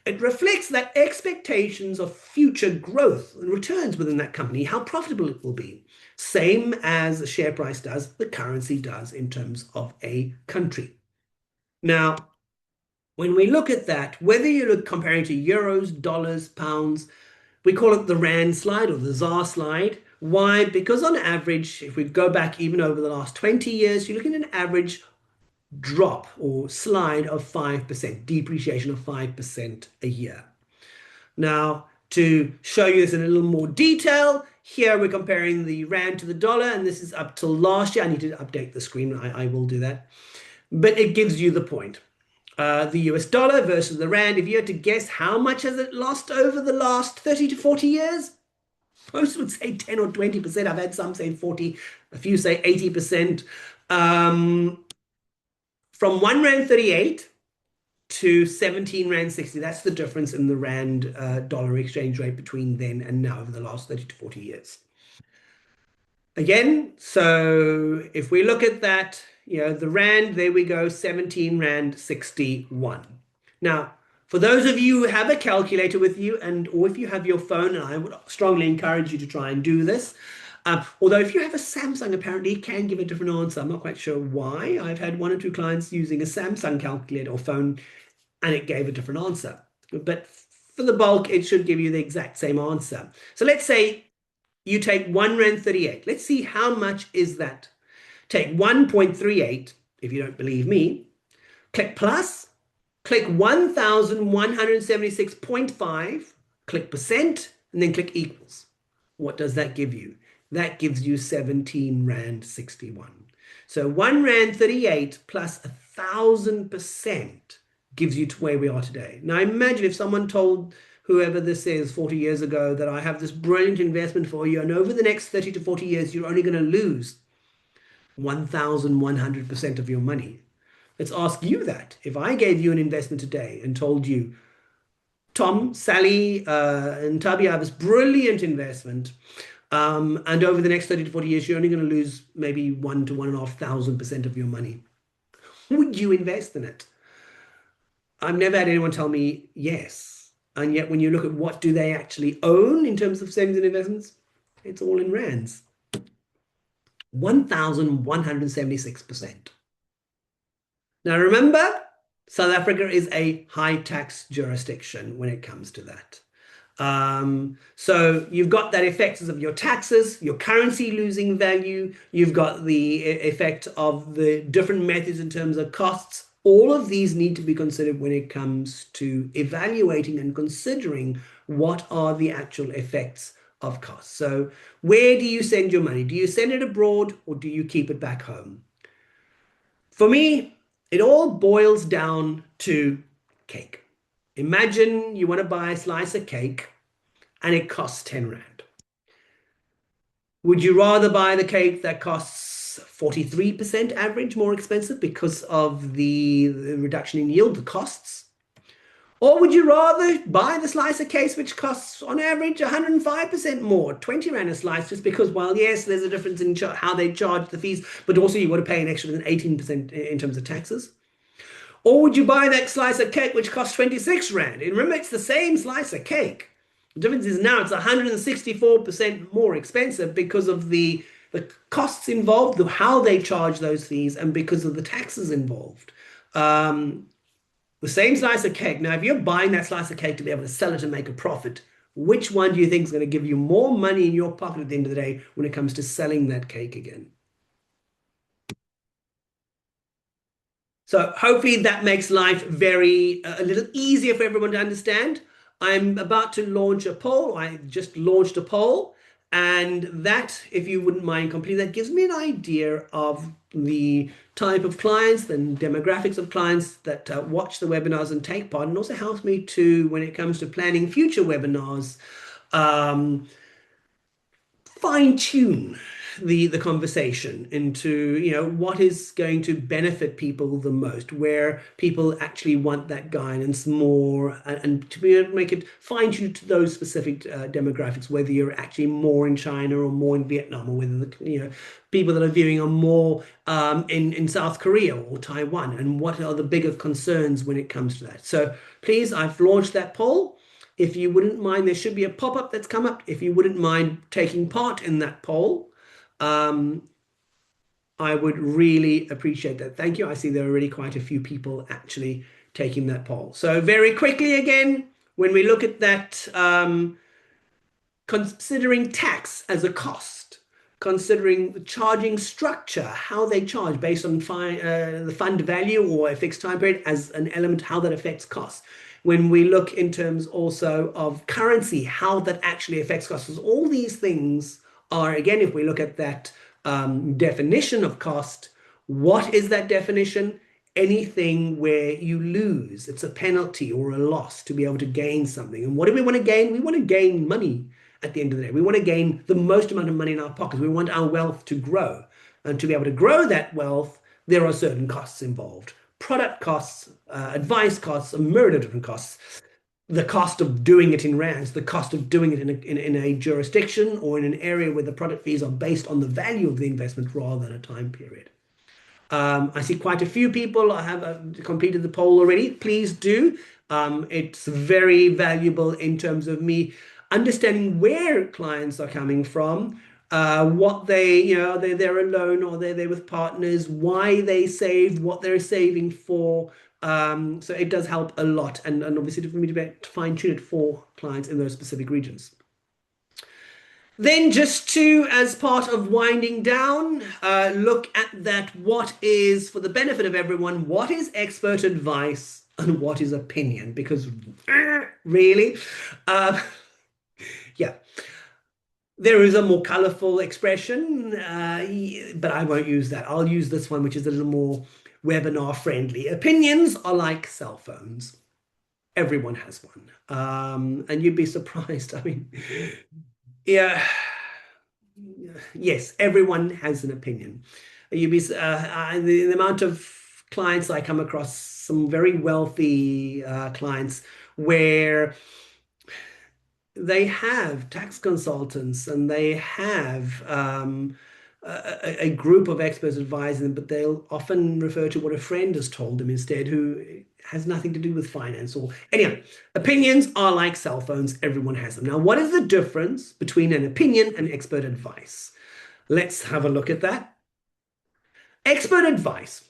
It reflects that expectations of future growth and returns within that company, how profitable it will be. Same as the share price does, the currency does in terms of a country. Now, when we look at that, whether you look comparing to euros, dollars, pounds, we call it the rand slide or the ZAR slide. Why? Because on average, if we go back even over the last 20 years, you're looking at an average drop or slide of 5%, depreciation of 5% a year. Now, to show you this in a little more detail, here we're comparing the rand to the dollar, and this is up till last year. I need to update the screen. I will do that. But it gives you the point. The US dollar versus the rand, if you had to guess how much has it lost over the last 30 to 40 years? Most would say 10 or 20%. I've had some say 40, a few say 80%. From 1 Rand 38 to 17 Rand 60, that's the difference in the Rand dollar exchange rate between then and now over the last 30 to 40 years. Again, so if we look at that, the Rand, there we go, 17 Rand 61. Now, for those of you who have a calculator with you, or if you have your phone, and I would strongly encourage you to try and do this. Although if you have a Samsung, apparently it can give a different answer. I'm not quite sure why. I've had 1 or 2 clients using a Samsung calculator or phone, and it gave a different answer. But for the bulk, it should give you the exact same answer. So let's say you take 1 Rand 38. Let's see how much is that. Take 1.38, if you don't believe me. Click plus. Click 1,176.5, click percent, and then click equals. What does that give you? That gives you 17 Rand 61. So 1 Rand 38 plus 1,000% gives you to where we are today. Now imagine if someone told whoever this is 40 years ago that I have this brilliant investment for you, and over the next 30 to 40 years, you're only going to lose 1,100% of your money. Let's ask you that. If I gave you an investment today and told you, Tom, Sally, and Tubby, I have this brilliant investment, and over the next 30 to 40 years, you're only going to lose maybe 1 to 1,500% of your money. Would you invest in it? I've never had anyone tell me yes. And yet when you look at what do they actually own in terms of savings and investments, it's all in rands. 1,176%. Now remember, South Africa is a high tax jurisdiction when it comes to that. So you've got that effect of your taxes, your currency losing value, you've got the effect of the different methods in terms of costs. All of these need to be considered when it comes to evaluating and considering what are the actual effects of costs. So where do you send your money? Do you send it abroad or do you keep it back home? For me, it all boils down to cake. Imagine you want to buy a slice of cake and it costs 10 Rand. Would you rather buy the cake that costs 43% average more expensive because of the reduction in yield, the costs? Or would you rather buy the slice of cake which costs on average 105% more, 20 Rand a slice, just because, well, yes, there's a difference in how they charge the fees, but also you want to pay an extra than 18% in terms of taxes? Or would you buy that slice of cake which costs 26 Rand? And remember, it's the same slice of cake. The difference is now it's 164% more expensive because of the costs involved, how they charge those fees, and because of the taxes involved. The same slice of cake. Now, if you're buying that slice of cake to be able to sell it and make a profit, which one do you think is going to give you more money in your pocket at the end of the day when it comes to selling that cake again? So hopefully that makes life a little easier for everyone to understand. I'm about to launch a poll. I just launched a poll, and that, if you wouldn't mind completing that, gives me an idea of the type of clients and demographics of clients that watch the webinars and take part, and also helps me to, when it comes to planning future webinars, um, fine tune the conversation into, what is going to benefit people the most, where people actually want that guidance more, and to be able to make it fine tuned to those specific demographics, whether you're actually more in China or more in Vietnam, or whether people that are viewing are more in South Korea or Taiwan, and what are the bigger concerns when it comes to that. So please, I've launched that poll. If you wouldn't mind, there should be a pop-up that's come up. If you wouldn't mind taking part in that poll, um, I would really appreciate that. Thank you. I see there are already quite a few people actually taking that poll. So very quickly again, when we look at that, considering tax as a cost, considering the charging structure, how they charge based on the fund value or a fixed time period as an element, how that affects costs. When we look in terms also of currency, how that actually affects costs. Because all these things are, again, if we look at that definition of cost, what is that definition? Anything where you lose, it's a penalty or a loss to be able to gain something. And what do we want to gain? We want to gain money at the end of the day. We want to gain the most amount of money in our pockets. We want our wealth to grow. And to be able to grow that wealth, there are certain costs involved. Product costs, advice costs, a myriad of different costs. The cost of doing it in rands, the cost of doing it in a jurisdiction or in an area where the product fees are based on the value of the investment rather than a time period. I see quite a few people have completed the poll already. Please do. It's very valuable in terms of me understanding where clients are coming from, what they're alone or they're there with partners, why they saved, what they're saving for. So it does help a lot, and obviously for me to fine tune it for clients in those specific regions. Then just to, as part of winding down, look at that, what is, for the benefit of everyone, what is expert advice and what is opinion? Because really, yeah, there is a more colorful expression, but I won't use that. I'll use this one, which is a little more webinar friendly. Opinions are like cell phones. Everyone has one. And you'd be surprised. I mean, yeah, yes, everyone has an opinion. You'd be the amount of clients I come across, some very wealthy clients, where they have tax consultants and they have a group of experts advising them, but they'll often refer to what a friend has told them instead, who has nothing to do with finance. Or anyway, opinions are like cell phones. Everyone has them. Now, what is the difference between an opinion and expert advice? Let's have a look at that. Expert advice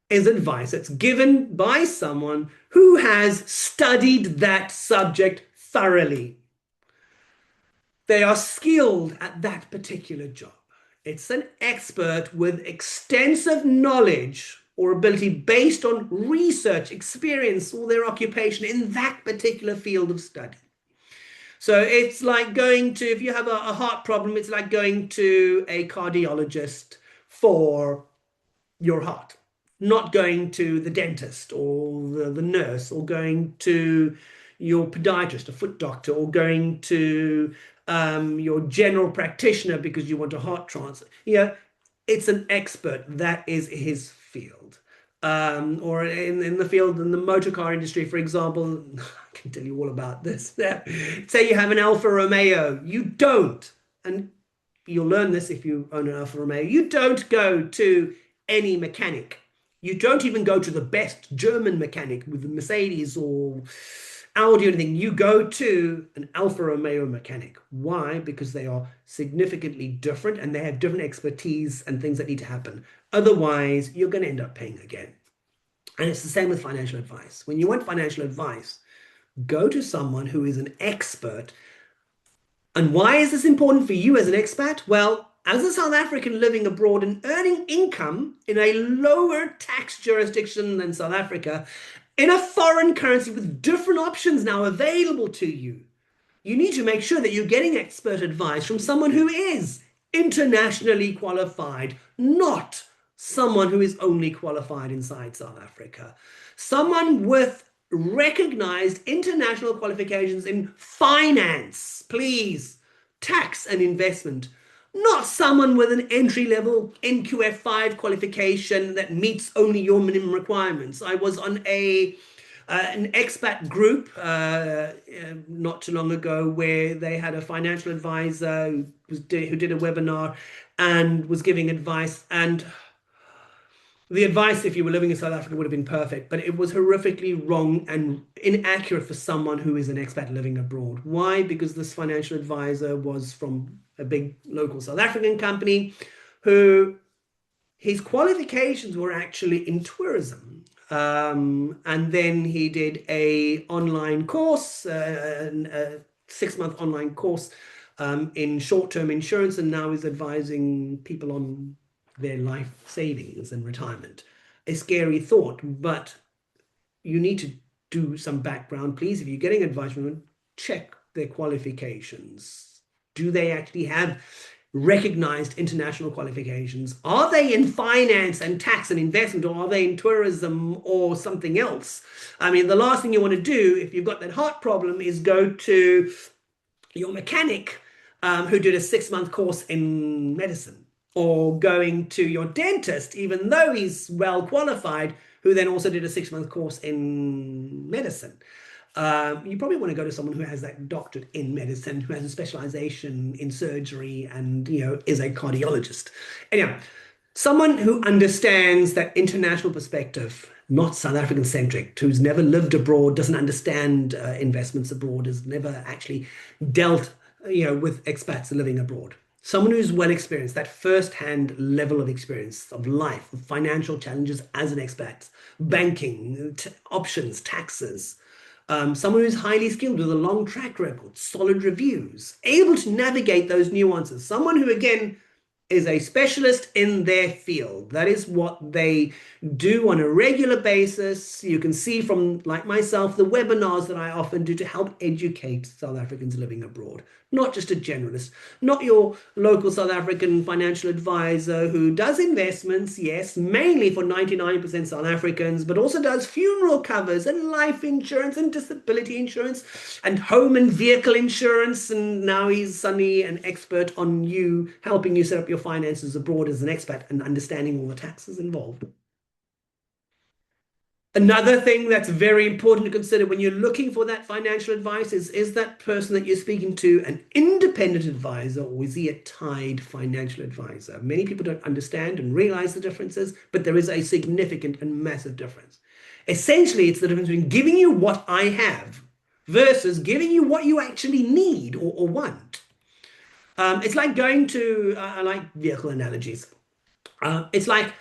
is advice that's given by someone who has studied that subject thoroughly. They are skilled at that particular job. It's an expert with extensive knowledge or ability based on research, experience, or their occupation in that particular field of study. So it's like going to, if you have a heart problem, it's like going to a cardiologist for your heart, not going to the dentist or the nurse, or going to your podiatrist, a foot doctor, or going to your general practitioner because you want a heart transplant. It's an expert. That is his field. Or in the field, in the motor car industry, for example, I can tell you all about this. Say you have an Alfa Romeo. You don't, and you'll learn this if you own an Alfa Romeo, you don't go to any mechanic. You don't even go to the best German mechanic with the Mercedes or Audi or anything. You go to an Alfa Romeo mechanic. Why? Because they are significantly different and they have different expertise and things that need to happen. Otherwise, you're going to end up paying again. And it's the same with financial advice. When you want financial advice, go to someone who is an expert. And why is this important for you as an expat? Well, as a South African living abroad and earning income in a lower tax jurisdiction than South Africa, in a foreign currency with different options now available to you, you need to make sure that you're getting expert advice from someone who is internationally qualified, not someone who is only qualified inside South Africa. Someone with recognized international qualifications in finance, please, tax and investment. Not someone with an entry-level NQF5 qualification that meets only your minimum requirements. I was on an expat group not too long ago where they had a financial advisor who did a webinar and was giving advice, and the advice, if you were living in South Africa, would have been perfect, but it was horrifically wrong and inaccurate for someone who is an expat living abroad. Why? Because this financial advisor was from a big local South African company who his qualifications were actually in tourism. And then he did a online course, a 6-month online course in short-term insurance, and now is advising people on their life savings and retirement. A scary thought, but you need to do some background, please. If you're getting advice from them, check their qualifications. Do they actually have recognized international qualifications? Are they in finance and tax and investment, or are they in tourism or something else? I mean, the last thing you want to do if you've got that heart problem is go to your mechanic who did a 6-month course in medicine, or going to your dentist, even though he's well qualified, who then also did a 6-month course in medicine. You probably want to go to someone who has that doctorate in medicine, who has a specialization in surgery, and is a cardiologist. Anyhow, someone who understands that international perspective, not South African centric, who's never lived abroad, doesn't understand investments abroad, has never actually dealt with expats living abroad. Someone who's well experienced, that first-hand level of experience of life, of financial challenges as an expat, banking, options, taxes. Someone who's highly skilled with a long track record, solid reviews, able to navigate those nuances. Someone who, again, is a specialist in their field. That is what they do on a regular basis. You can see from, like myself, the webinars that I often do to help educate South Africans living abroad. Not just a generalist, not your local South African financial advisor who does investments, yes, mainly for 99% South Africans, but also does funeral covers and life insurance and disability insurance and home and vehicle insurance. And now he's suddenly an expert on you, helping you set up your finances abroad as an expat and understanding all the taxes involved. Another thing that's very important to consider when you're looking for that financial advice is that person that you're speaking to an independent advisor, or is he a tied financial advisor? Many people don't understand and realize the differences, but there is a significant and massive difference. Essentially, it's the difference between giving you what I have versus giving you what you actually need or want. It's like going to, I like vehicle analogies. It's like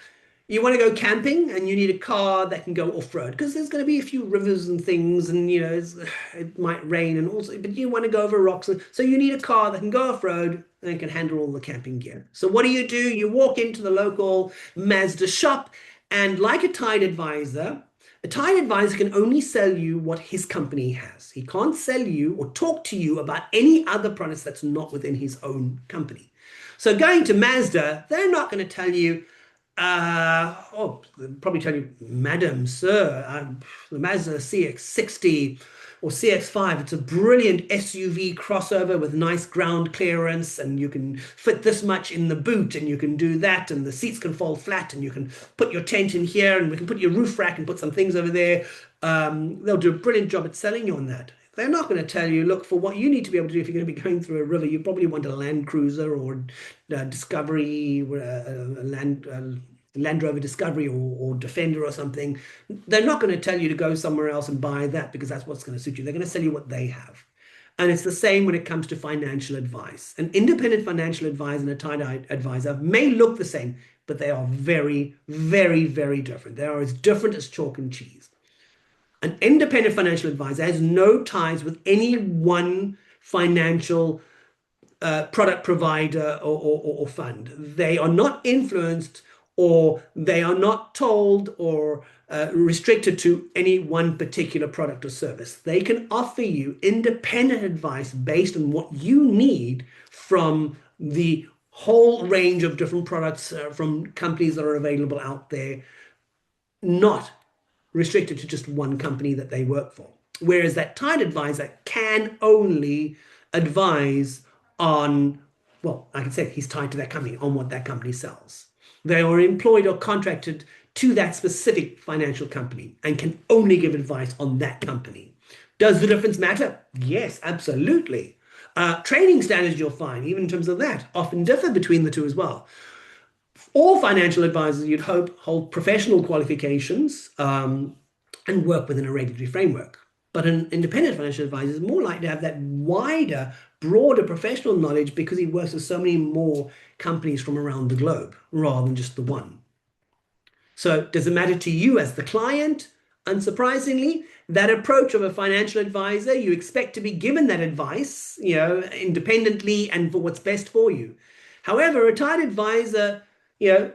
you want to go camping and you need a car that can go off-road because there's going to be a few rivers and things, and it might rain, and also, but you want to go over rocks, so you need a car that can go off-road and can handle all the camping gear. So what do? You walk into the local Mazda shop, and like a tied advisor can only sell you what his company has. He can't sell you or talk to you about any other products that's not within his own company. So going to Mazda, they're not going to tell you, they'll probably tell you, Madam, Sir, the Mazda CX-60 or CX-5, it's a brilliant SUV crossover with nice ground clearance, and you can fit this much in the boot, and you can do that, and the seats can fold flat, and you can put your tent in here, and we can put your roof rack and put some things over there. They'll do a brilliant job at selling you on that. They're not going to tell you, look, for what you need to be able to do if you're going to be going through a river, you probably want a Land Cruiser or Discovery, Land Rover Discovery or Defender or something. They're not going to tell you to go somewhere else and buy that because that's what's going to suit you. They're going to sell you what they have. And it's the same when it comes to financial advice. An independent financial advisor and a tied advisor may look the same, but they are very, very, very different. They are as different as chalk and cheese. An independent financial advisor has no ties with any one financial product provider or fund. They are not influenced, or they are not told or restricted to any one particular product or service. They can offer you independent advice based on what you need from the whole range of different products from companies that are available out there, not restricted to just one company that they work for. Whereas that tied advisor can only advise on, well, I can say he's tied to that company, on what that company sells. They are employed or contracted to that specific financial company and can only give advice on that company. Does the difference matter? Yes, absolutely. Training standards, you'll find, even in terms of that, often differ between the two as well. All financial advisors, you'd hope, hold professional qualifications and work within a regulatory framework. But an independent financial advisor is more likely to have that wider, broader professional knowledge because he works with so many more companies from around the globe rather than just the one. So does it matter to you as the client? Unsurprisingly, that approach of a financial advisor, you expect to be given that advice, independently and for what's best for you. However, a retired advisor,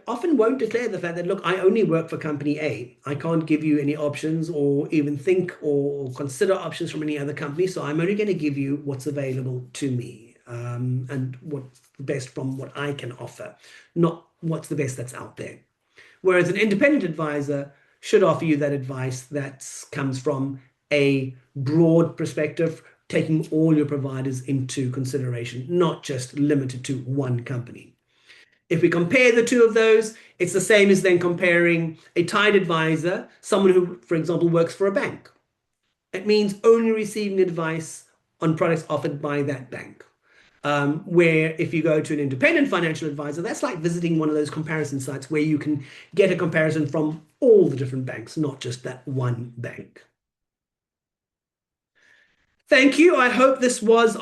often won't declare the fact that, look, I only work for company A. I can't give you any options or even think or consider options from any other company. So I'm only going to give you what's available to me and what's the best from what I can offer, not what's the best that's out there. Whereas an independent advisor should offer you that advice that comes from a broad perspective, taking all your providers into consideration, not just limited to one company. If we compare the two of those, it's the same as then comparing a tied advisor, someone who, for example, works for a bank. It means only receiving advice on products offered by that bank. Where if you go to an independent financial advisor, that's like visiting one of those comparison sites where you can get a comparison from all the different banks, not just that one bank. Thank you. I hope this was